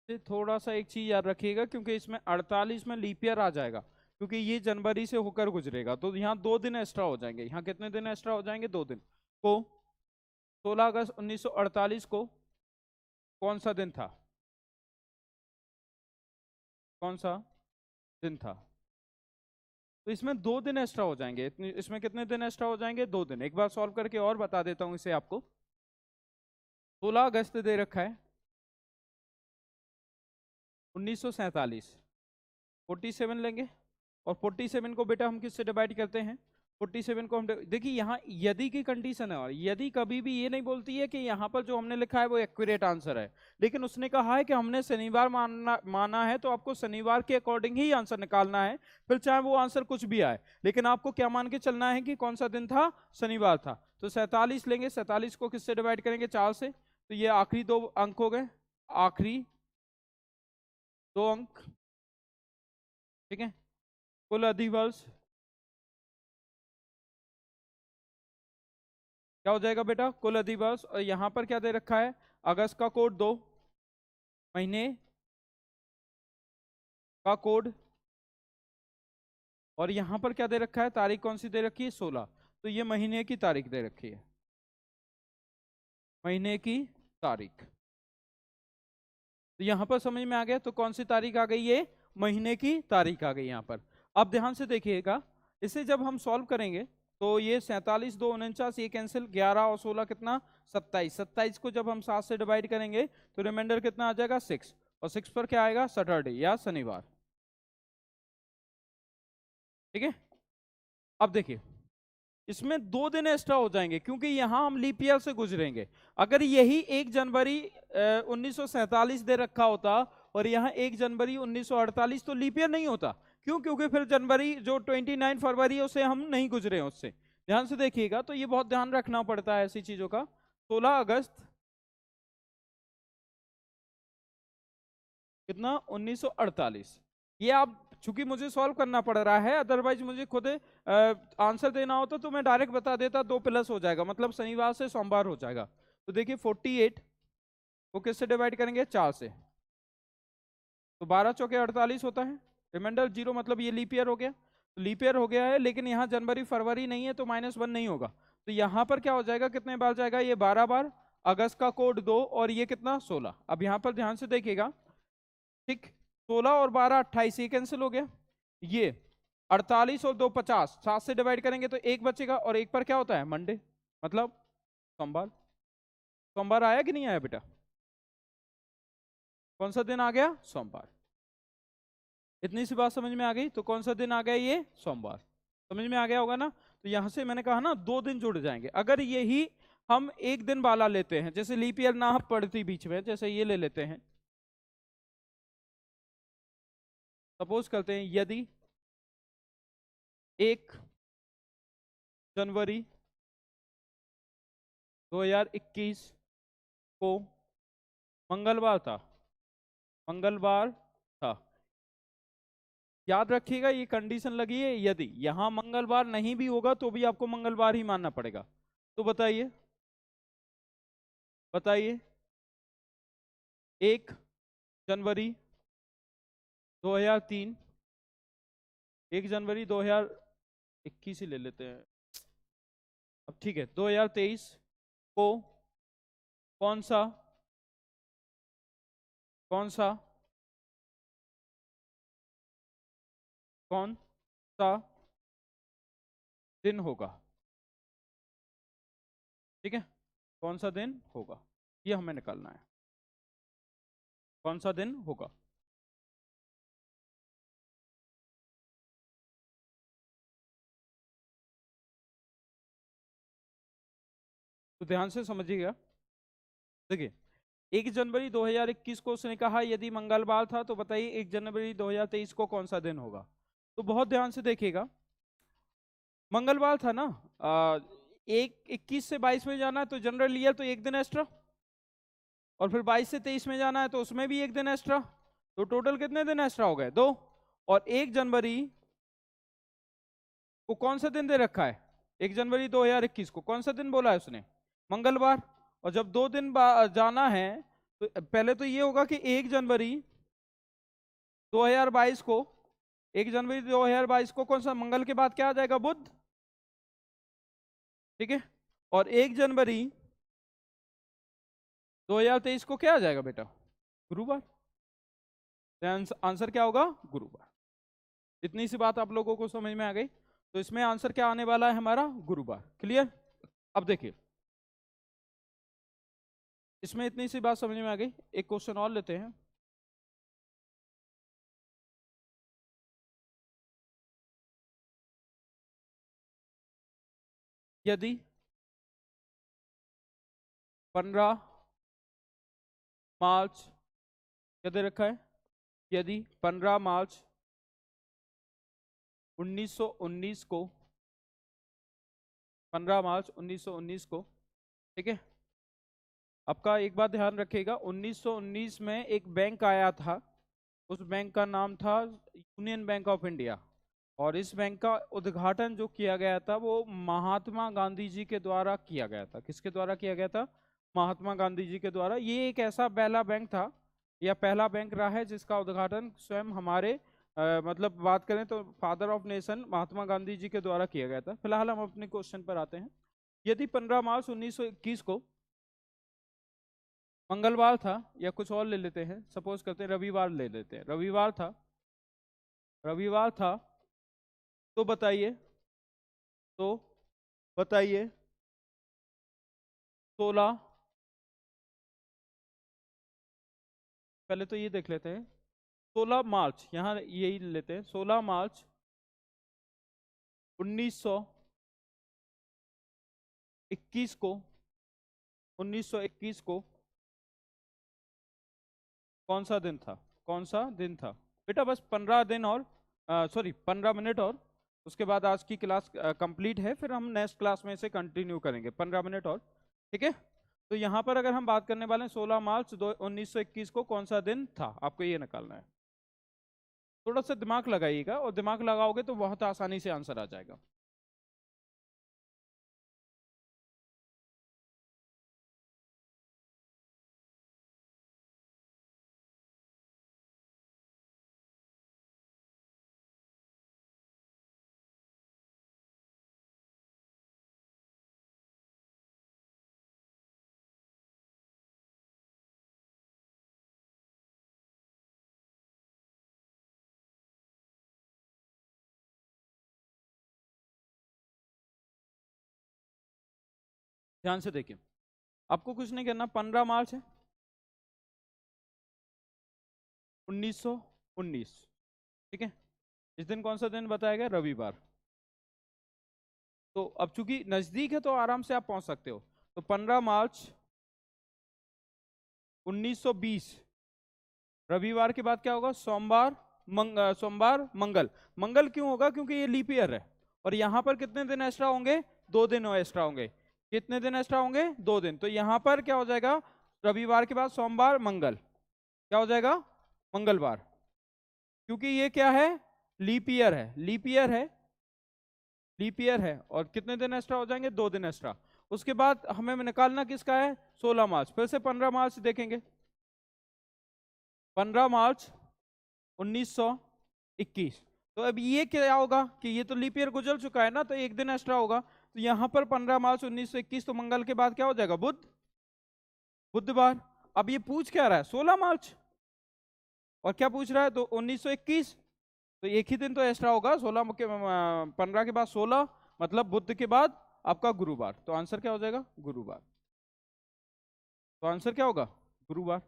से थोड़ा सा एक चीज याद रखिएगा, क्योंकि इसमें 48 में लीप ईयर आ जाएगा, क्योंकि ये जनवरी से होकर गुजरेगा, तो यहाँ 2 दिन एक्स्ट्रा हो जाएंगे। यहाँ कितने दिन एक्स्ट्रा हो जाएंगे? 2 दिन। को 16 अगस्त 1948 को कौन सा दिन था? कौन सा दिन था? तो इसमें 2 दिन एक्स्ट्रा हो जाएंगे। इसमें कितने दिन एक्स्ट्रा हो जाएंगे? 2 दिन। एक बार सॉल्व करके और बता देता हूं इसे आपको। 16 अगस्त दे रखा है 1947, 47 लेंगे, और 47 को बेटा हम किससे डिवाइड करते हैं? 47 को हम देखिए यहाँ यदि की कंडीशन है, और यदि कभी भी ये नहीं बोलती है कि यहाँ पर जो हमने लिखा है वो एक्यूरेट आंसर है, लेकिन उसने कहा है कि हमने शनिवार माना है, तो आपको शनिवार के अकॉर्डिंग ही आंसर निकालना है, फिर चाहे वो आंसर कुछ भी आए, लेकिन आपको क्या मान के चलना है कि कौन सा दिन था? शनिवार था। तो 47 लेंगे, 47 को किससे डिवाइड करेंगे? 4 से, तो ये आखिरी 2 अंक हो गए, आखिरी 2 अंक, ठीक है। कुल अधिवर्ष क्या हो जाएगा बेटा? कुल अधिवर्ष, और यहां पर क्या दे रखा है? अगस्त का कोड 2, महीने का कोड, और यहां पर क्या दे रखा है? तारीख कौन सी दे रखी है? 16। तो ये महीने की तारीख दे रखी है, महीने की तारीख। तो यहां पर समझ में आ गया? तो कौन सी तारीख आ गई? ये महीने की तारीख आ गई यहां पर। अब ध्यान से देखिएगा, इसे जब हम सॉल्व करेंगे तो ये 47 2 49, ये कैंसिल, 11 और 16 कितना? 27। 27 को जब हम 7 से डिवाइड करेंगे तो रिमाइंडर कितना आ जाएगा? 6, और 6 पर क्या आएगा? सैटरडे या शनिवार, ठीक है। अब देखिए इसमें 2 दिन एक्स्ट्रा हो जाएंगे, क्योंकि यहां हम लीप ईयर से गुजरेंगे। अगर यही 1 जनवरी 1947 दे रखा होता और यहाँ 1 जनवरी 1948, तो लीप ईयर नहीं होता। क्यों? क्योंकि फिर जनवरी जो 29 फरवरी है उसे हम नहीं गुजरे हैं उससे। ध्यान से देखिएगा, तो ये बहुत ध्यान रखना पड़ता है ऐसी चीजों का। 16 अगस्त कितना? 1948। ये आप चूंकि मुझे सॉल्व करना पड़ रहा है, अदरवाइज मुझे खुद आंसर देना होता तो मैं डायरेक्ट बता देता, 2 प्लस हो जाएगा, मतलब शनिवार से सोमवार हो जाएगा। तो देखिए 48 को किससे डिवाइड करेंगे? 4 से, तो 12 चौके 48 होता है, रिमाइंडर 0, मतलब ये लीप ईयर हो गया। तो लीप ईयर हो गया है, लेकिन यहाँ जनवरी फरवरी नहीं है, तो -1 नहीं होगा। तो यहाँ पर क्या हो जाएगा? कितने बार जाएगा? ये 12 बार। अगस्त का कोड 2, और ये कितना? 16। अब यहाँ पर ध्यान से देखिएगा, ठीक, 16 और 12 28, ये कैंसिल हो गया। ये 48 और 2 50, 7 से डिवाइड करेंगे तो एक बचेगा, और एक पर क्या होता है? मंडे, मतलब सोमवार। सोमवार आया कि नहीं आया बेटा? कौन सा दिन आ गया? सोमवार। इतनी सी बात समझ में आ गई? तो कौन सा दिन आ गया? ये सोमवार। समझ में आ गया होगा ना? तो यहां से मैंने कहा ना 2 दिन जुड़ जाएंगे। अगर यही हम 1 दिन वाला लेते हैं, जैसे लीप ईयर ना पड़ती बीच में, जैसे ये ले लेते हैं, सपोज करते हैं यदि 1 जनवरी 2021 को मंगलवार था, मंगलवार था, याद रखिएगा ये कंडीशन लगी है, यदि यहां मंगलवार नहीं भी होगा तो भी आपको मंगलवार ही मानना पड़ेगा। तो बताइए बताइए 1 जनवरी 2003, 1 जनवरी 2021 ही ले लेते हैं, अब ठीक है, 2023 को कौन सा कौन सा कौन सा दिन होगा? ठीक है, कौन सा दिन होगा, ये हमें निकालना है, कौन सा दिन होगा। तो ध्यान से समझिएगा। देखिए 1 जनवरी 2021 को उसने कहा यदि मंगलवार था तो बताइए 1 जनवरी 2023 को कौन सा दिन होगा। तो बहुत ध्यान से देखिएगा, मंगलवार था ना, 21 से 22 में जाना है तो जनरल ईयर तो एक दिन एक्स्ट्रा, और फिर 22 से 23 में जाना है तो उसमें भी एक दिन एक्स्ट्रा, तो टोटल कितने दिन एक्स्ट्रा हो गए? 2। और 1 जनवरी को कौन सा दिन दे रखा है? 1 जनवरी 2021 को कौन सा दिन बोला है उसने? मंगलवार। और जब 2 दिन जाना है तो पहले तो ये होगा कि 1 जनवरी 2022 को, 1 जनवरी 2022 को कौन सा मंगल के बाद क्या आ जाएगा? बुध। ठीक है। और 1 जनवरी 2023 को क्या आ जाएगा बेटा? गुरुवार। आंसर क्या होगा? गुरुवार। इतनी सी बात आप लोगों को समझ में आ गई। तो इसमें आंसर क्या आने वाला है हमारा? गुरुवार। क्लियर? अब देखिए इसमें इतनी सी बात समझ में आ गई। एक क्वेश्चन और लेते हैं। यदि 15 मार्च, क्या दे रखा है? यदि 15 मार्च 1919 को, 15 मार्च 1919 को, ठीक है, आपका एक बात ध्यान रखिएगा, 1919 में एक बैंक आया था, उस बैंक का नाम था यूनियन बैंक ऑफ इंडिया, और इस बैंक का उद्घाटन जो किया गया था वो महात्मा गांधी जी के द्वारा किया गया था। किसके द्वारा किया गया था? महात्मा गांधी जी के द्वारा। ये एक ऐसा पहला बैंक था या पहला बैंक रहा है जिसका उद्घाटन स्वयं हमारे मतलब बात करें तो father of nation Mahatma Gandhi ji के द्वारा किया गया था। फिलहाल हम अपने क्वेश्चन पर आते हैं। यदि 15 मार्च 1921 को मंगलवार था, या कुछ और ले लेते हैं, सपोज करते हैं रविवार ले लेते हैं, रविवार था, रविवार था, तो बताइए, तो बताइए 16, पहले तो ये देख लेते हैं, 16 मार्च, यहाँ यही लेते हैं, 16 मार्च 1921 को, 1921 को कौन सा दिन था? कौन सा दिन था बेटा? बस 15 दिन और सॉरी 15 मिनट, और उसके बाद आज की क्लास कंप्लीट है, फिर हम नेक्स्ट क्लास में से कंटिन्यू करेंगे। 15 मिनट और, ठीक है। तो यहाँ पर अगर हम बात करने वाले हैं 16 मार्च 1921 को कौन सा दिन था, आपको ये निकालना है। थोड़ा सा दिमाग लगाइएगा, और दिमाग लगाओगे तो बहुत आसानी से आंसर आ जाएगा। ध्यान से देखिए, आपको कुछ नहीं करना। 15 मार्च है 1919, ठीक है। इस दिन कौन सा दिन बताया गया? रविवार। तो अब चूंकि नजदीक है तो आराम से आप पहुंच सकते हो। तो 15 मार्च 1920 रविवार के बाद क्या होगा? सोमवार, सोमवार, मंगल। मंगल क्यों होगा? क्योंकि ये लीप ईयर है, और यहाँ पर कितने दिन एक्स्ट्रा होंगे? 2 दिन एक्स्ट्रा होंगे। कितने दिन एक्स्ट्रा होंगे? 2 दिन। तो यहाँ पर क्या हो जाएगा? रविवार के बाद सोमवार, मंगल, क्या हो जाएगा? मंगलवार। क्योंकि ये क्या है? लीप ईयर है, लीप ईयर है, लीप ईयर है। और कितने दिन एक्स्ट्रा हो जाएंगे? 2 दिन एक्स्ट्रा। उसके बाद हमें निकालना किसका है? 16 मार्च। फिर से 15 मार्च देखेंगे, 15 मार्च 1921। तो अब ये क्या होगा कि ये तो लीप ईयर गुजर चुका है ना, तो एक दिन एक्स्ट्रा होगा। तो यहाँ पर 15 मार्च 1921, तो मंगल के बाद क्या हो जाएगा? बुध, बुधवार। अब ये पूछ क्या रहा है? 16 मार्च, और क्या पूछ रहा है? तो 1921, तो एक ही दिन तो एक्स्ट्रा होगा। 16 के 15 के बाद 16, मतलब बुध के बाद आपका गुरुवार। तो आंसर क्या हो जाएगा? गुरुवार। तो आंसर क्या होगा? गुरुवार,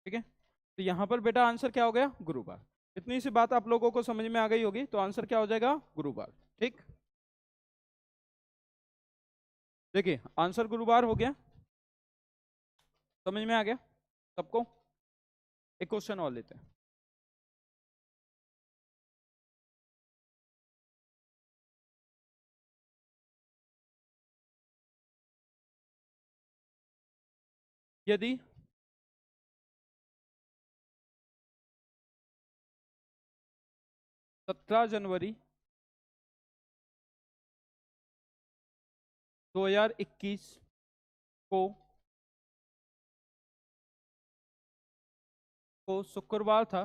ठीक है। तो यहाँ पर बेटा आंसर क्या हो गया? गुरुवार। इतनी सी बात आप लोगों को समझ में आ गई होगी, तो आंसर क्या हो जाएगा? गुरुवार, ठीक। देखिए आंसर गुरुवार हो गया, समझ में आ गया सबको। एक क्वेश्चन और लेते हैं। यदि 17 जनवरी 2021 को शुक्रवार था,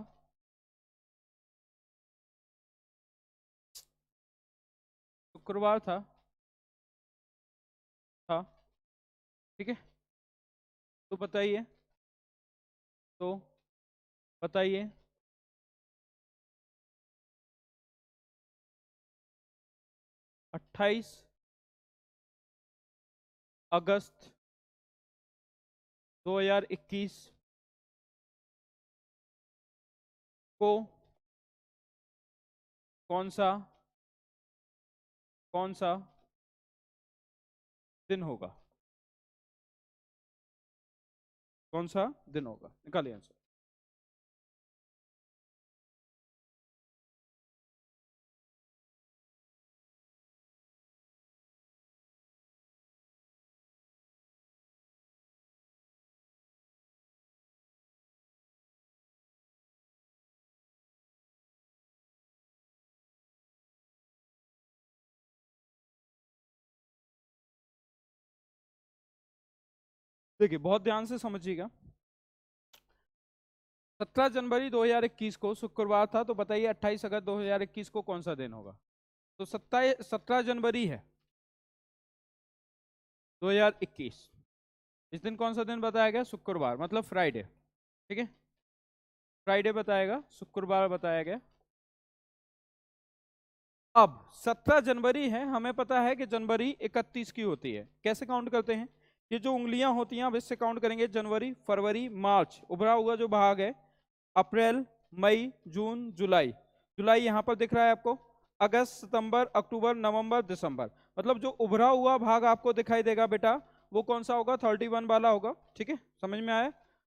शुक्रवार था, ठीक है, तो बताइए, तो बताइए 28 अगस्त 2021 को कौन सा दिन होगा? कौन सा दिन होगा? निकालिए आंसर। देखिए बहुत ध्यान से समझिएगा। 17 जनवरी 2021 को शुक्रवार था, तो बताइए 28 अगस्त 2021 को कौन सा दिन होगा? तो 17 जनवरी है 2021। इस दिन कौन सा दिन बताया गया? शुक्रवार, मतलब फ्राइडे, ठीक है, फ्राइडे बताएगा, शुक्रवार बताया गया। अब 17 जनवरी है, हमें पता है कि जनवरी 31 की होती है। कैसे काउंट करते हैं? ये जो उंगलियां होती हैं अब इससे काउंट करेंगे। जनवरी, फरवरी, मार्च, उभरा हुआ जो भाग है, अप्रैल, मई, जून, जुलाई। जुलाई यहाँ पर दिख रहा है आपको। अगस्त, सितंबर, अक्टूबर, नवंबर, दिसंबर। मतलब जो उभरा हुआ भाग आपको दिखाई देगा बेटा, वो कौन सा होगा? 31 वाला होगा, ठीक है, समझ में आया?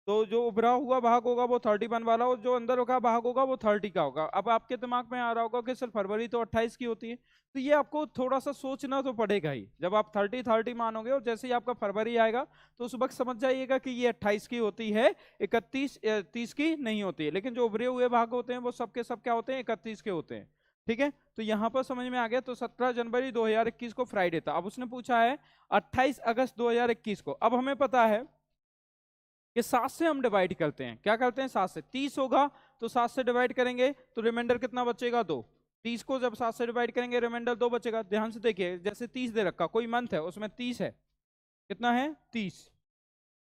तो जो उभरा हुआ भाग होगा वो 31 वाला, और जो अंदर का भाग होगा वो 30 का होगा। अब आपके दिमाग में आ रहा होगा कि सर फरवरी तो 28 की होती है, तो ये आपको थोड़ा सा सोचना तो पड़ेगा ही। जब आप 30 मानोगे और जैसे ही आपका फरवरी आएगा तो उस वक्त समझ जाइएगा कि ये 28 की होती है, 31 30 की नहीं होती है। लेकिन जो उभरे हुए भाग होते हैं वो सबके सब क्या होते हैं? 31 के होते हैं, ठीक है। तो यहां पर समझ में आ गया। तो 17 जनवरी 2021 को फ्राइडे था। अब उसने पूछा है 28 अगस्त 2021 को। अब हमें पता है कि 7 से हम डिवाइड करते हैं। क्या करते हैं? 7 से। 30 होगा तो 7 से डिवाइड करेंगे तो रिमाइंडर कितना बचेगा? 2। 30 को जब 7 से डिवाइड करेंगे रिमाइंडर 2 बचेगा। ध्यान से देखिए, जैसे 30 दे रखा, कोई मंथ है उसमें 30 है, कितना है? 30।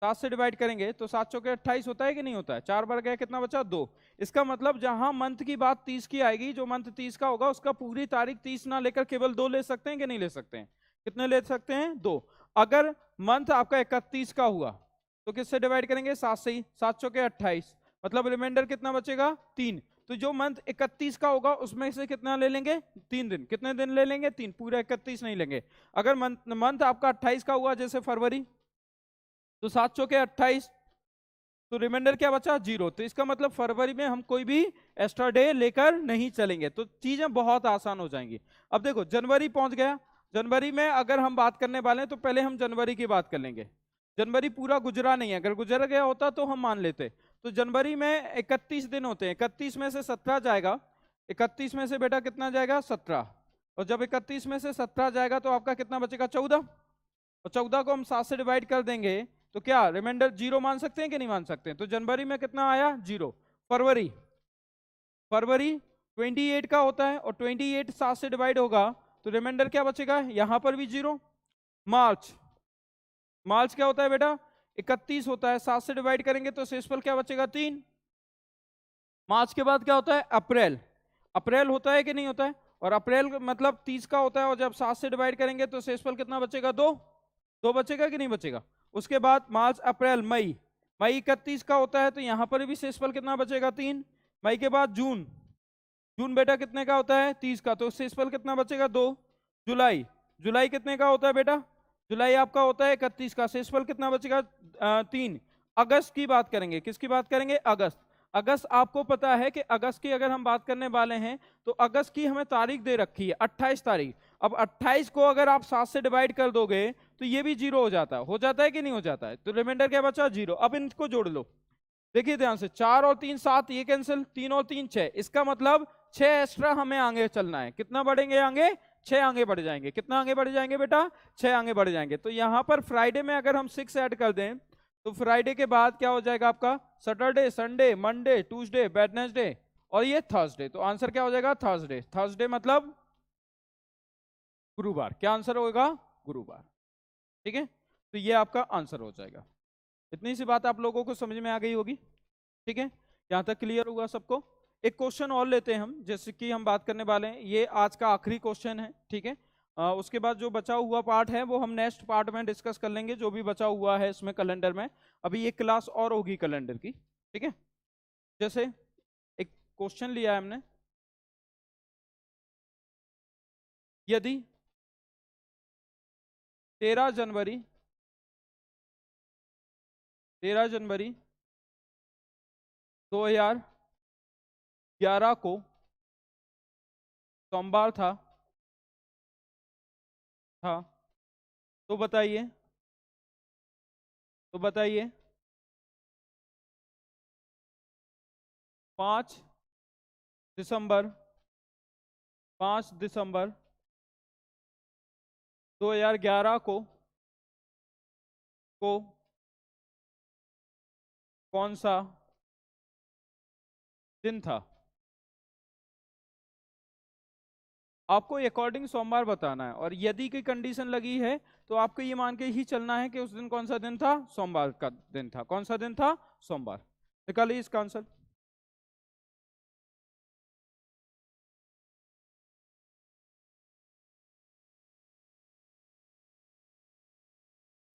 7 से डिवाइड करेंगे तो 7 चौके 28 होता है कि नहीं होता है? 4 बार गया, कितना बचा? 2। इसका मतलब जहां मंथ की बात 30 की आएगी, जो मंथ 30 का होगा उसका पूरी तारीख 30 ना लेकर केवल 2 ले सकते हैं कि नहीं ले सकते हैं? कितने ले सकते हैं? 2। अगर मंथ आपका 31 का हुआ तो किससे डिवाइड करेंगे? 7 से ही। 7 चौके 28, मतलब रिमाइंडर कितना बचेगा? 3। तो जो मंथ 31 का होगा उसमें से कितना ले लेंगे? 3 दिन। कितने दिन ले लेंगे? 3। पूरा 31 नहीं लेंगे। अगर मंथ आपका 28 का हुआ, जैसे फरवरी, तो 7 चौके 28, तो रिमाइंडर क्या बचा? 0। तो इसका मतलब फरवरी में हम कोई भी एक्स्ट्रा डे लेकर नहीं चलेंगे, तो चीजें बहुत आसान हो जाएंगी। अब देखो जनवरी पहुंच गया। जनवरी में अगर हम बात करने वाले हैं तो पहले हम जनवरी की बात कर लेंगे। जनवरी पूरा गुजरा नहीं है, अगर गुजर गया होता तो हम मान लेते। तो जनवरी में 31 दिन होते हैं। 31 में से 17 जाएगा। 31 में से बेटा कितना जाएगा? 17। और जब 31 में से 17 जाएगा तो आपका कितना बचेगा? 14। और 14 को हम 7 से डिवाइड कर देंगे तो क्या रिमाइंडर 0 मान सकते हैं कि नहीं मान सकते हैं? तो जनवरी में कितना आया? 0। फरवरी, फरवरी 28 का होता है और 28 7 से डिवाइड होगा तो रिमाइंडर क्या बचेगा? यहां पर भी 0। मार्च, मार्च क्या होता है बेटा? 31 होता है, 7 से डिवाइड करेंगे तो शेषफल क्या बचेगा? 3। मार्च के बाद क्या होता है? अप्रैल, अप्रैल होता है कि नहीं होता है? और अप्रैल मतलब 30 का होता है, और जब 7 से डिवाइड करेंगे तो शेषफल कितना बचेगा? 2। 2 बचेगा कि नहीं बचेगा? उसके बाद मार्च, अप्रैल, मई, मई 31 का होता है तो यहां पर भी शेषफल कितना बचेगा? 3। मई के बाद जून, जून बेटा कितने का होता है? 30 का, तो शेषफल कितना बचेगा? 2। जुलाई, जुलाई कितने का होता है बेटा? जुलाई आपका होता है 31 का, शेषफल कितना बचेगा 3। अगस्त की बात करेंगे, किसकी बात करेंगे, अगस्त। अगस्त आपको पता है कि अगस्त की अगर हम बात करने वाले हैं तो अगस्त की हमें तारीख दे रखी है 28 तारीख। अब 28 को अगर आप 7 से डिवाइड कर दोगे तो ये भी 0 हो जाता है कि नहीं हो जाता है, तो रिमाइंडर क्या बचा 0। अब इनको जोड़ लो, देखिए ध्यान से, 4 और 3 7, ये कैंसिल, 3 और 3 6, इसका मतलब 6 एक्स्ट्रा हमें आगे चलना है। कितना बढ़ेंगे आगे, 6 आगे बढ़ जाएंगे। कितना आगे बढ़ जाएंगे बेटा, 6 आगे बढ़ जाएंगे। तो यहां पर फ्राइडे में अगर हम 6 ऐड कर दें तो फ्राइडे के बाद क्या हो जाएगा आपका, Saturday, Sunday, Monday, Tuesday, Wednesday और ये थर्सडे। तो आंसर क्या हो जाएगा, थर्सडे। थर्सडे मतलब गुरुवार। क्या आंसर होगा, गुरुवार। ठीक है, तो ये आपका आंसर हो जाएगा। इतनी सी बात आप लोगों को समझ में आ गई होगी। ठीक है, यहां तक क्लियर होगा सबको। एक क्वेश्चन और लेते हैं हम, जैसे कि हम बात करने वाले हैं, ये आज का आखिरी क्वेश्चन है। ठीक है, उसके बाद जो बचा हुआ पार्ट है वो हम नेक्स्ट पार्ट में डिस्कस कर लेंगे, जो भी बचा हुआ है इसमें कैलेंडर में। अभी एक क्लास और होगी कैलेंडर की। ठीक है, जैसे एक क्वेश्चन लिया है हमने, यदि 13 जनवरी 2011 को सोमवार था तो बताइए 5 दिसंबर 2011 को कौन सा दिन था। आपको अकॉर्डिंग सोमवार बताना है, और यदि की कंडीशन लगी है तो आपको ये मान के ही चलना है कि उस दिन कौन सा दिन था, सोमवार का दिन था। कौन सा दिन था, सोमवार। निकालिए इसका आंसर।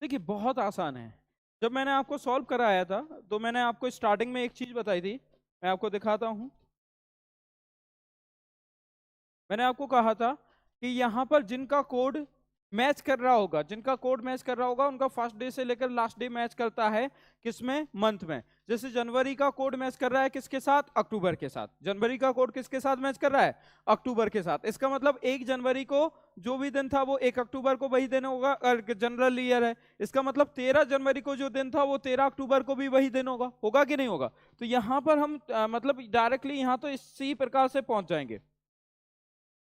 देखिए बहुत आसान है। जब मैंने आपको सॉल्व कराया था तो मैंने आपको स्टार्टिंग में एक चीज बताई थी, मैं आपको दिखाता हूं। मैंने आपको कहा था कि यहां पर जिनका कोड मैच कर रहा होगा, उनका फर्स्ट डे से लेकर लास्ट डे मैच करता है, किसमें, मंथ में। जैसे जनवरी का कोड मैच कर रहा है किसके साथ, अक्टूबर के साथ। जनवरी का कोड किसके साथ मैच कर रहा है, अक्टूबर के साथ। इसका मतलब 1 जनवरी को जो भी दिन था वो 1 अक्टूबर को वही दिन होगा, जनरल ईयर है। इसका मतलब 13 जनवरी को जो दिन था वो 13 अक्टूबर को भी वही दिन होगा कि नहीं होगा। तो यहां पर हम मतलब डायरेक्टली यहां तो इसी प्रकार से पहुंच जाएंगे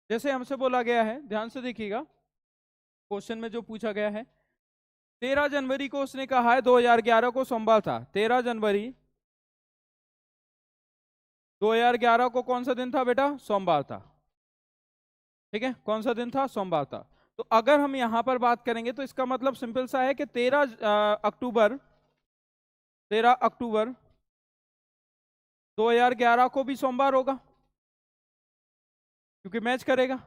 जैसे हमसे बोला गया है। ध्यान से देखिएगा, क्वेश्चन में जो पूछा गया है, 13 जनवरी को उसने कहा है 2011 को सोमवार था। 13 जनवरी 2011 को कौन सा दिन था बेटा, सोमवार था। ठीक है, कौन सा दिन था, सोमवार था। तो अगर हम यहां पर बात करेंगे तो इसका मतलब सिंपल सा है कि 13 अक्टूबर 2011 को भी सोमवार होगा, क्योंकि मैच करेगा।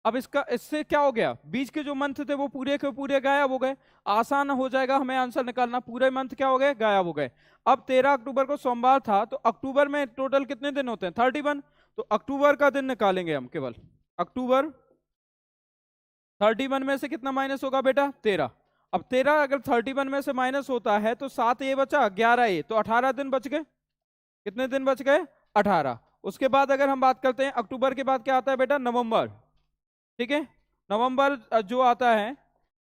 अब इससे क्या हो गया, बीच के जो मंथ थे वो पूरे के पूरे गायब हो गए। आसान हो जाएगा हमें आंसर निकालना, पूरे मंथ क्या हो गए, गायब हो गए। अब 13 अक्टूबर को सोमवार था तो अक्टूबर में टोटल कितने दिन होते हैं, 31। तो अक्टूबर का दिन निकालेंगे हम केवल। अक्टूबर 31 में से कितना माइनस होगा बेटा, 13। अब 13 अगर 31 में से माइनस होता है तो 7 ये बचा, 11 ये, तो 18 दिन बच गए। कितने दिन बच गए, 18। उसके बाद अगर हम बात करते हैं अक्टूबर के बाद क्या आता है बेटा, नवंबर। ठीक है, नवंबर जो आता है,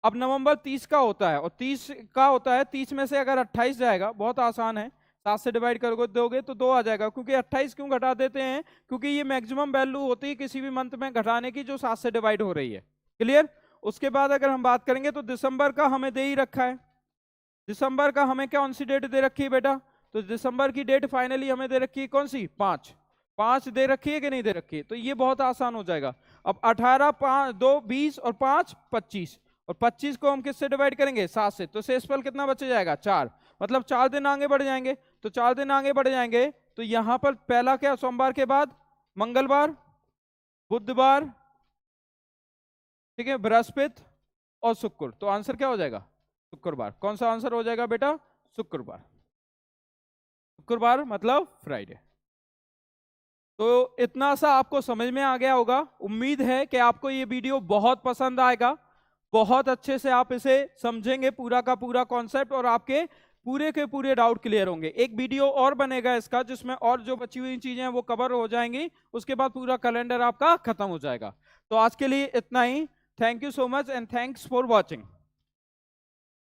अब नवंबर 30 का होता है, और 30 का होता है, 30 में से अगर 28 जाएगा, बहुत आसान है, 7 से डिवाइड कर दोगे तो 2 आ जाएगा। क्योंकि 28 क्यों घटा देते हैं, क्योंकि ये मैक्सिमम वैल्यू होती है किसी भी मंथ में घटाने की जो 7 से डिवाइड हो रही है। क्लियर। उसके बाद अगर हम बात करेंगे तो दिसंबर का हमें दे ही रखा है। दिसंबर का हमें कौन सी डेट दे रखी है बेटा, तो दिसंबर की डेट फाइनली हमें दे रखी है कौन सी, 5 दे रखी है कि नहीं दे रखी है। तो ये बहुत आसान हो जाएगा। अब 18 5 2 20 और 5 25, और 25 को हम किससे डिवाइड करेंगे, 7 से। तो शेषफल कितना बच जाएगा, 4। मतलब 4 दिन आगे बढ़ जाएंगे। तो 4 दिन आगे बढ़ जाएंगे तो यहां पर पहला क्या, सोमवार के बाद मंगलवार, बुधवार, ठीक है, बृहस्पति और शुक्र। तो आंसर क्या हो जाएगा, शुक्रवार। कौन सा आंसर हो जाएगा बेटा, शुक्रवार। शुक्रवार मतलब फ्राइडे। तो इतना सा आपको समझ में आ गया होगा। उम्मीद है कि आपको ये वीडियो बहुत पसंद आएगा। बहुत अच्छे से आप इसे समझेंगे, पूरा का पूरा कॉन्सेप्ट, और आपके पूरे के पूरे डाउट क्लियर होंगे। एक वीडियो और बनेगा इसका जिसमें और जो बची हुई चीजें हैं वो कवर हो जाएंगी, उसके बाद पूरा कैलेंडर आपका खत्म हो जाएगा। तो आज के लिए इतना ही। Thank you so much and thanks for watching.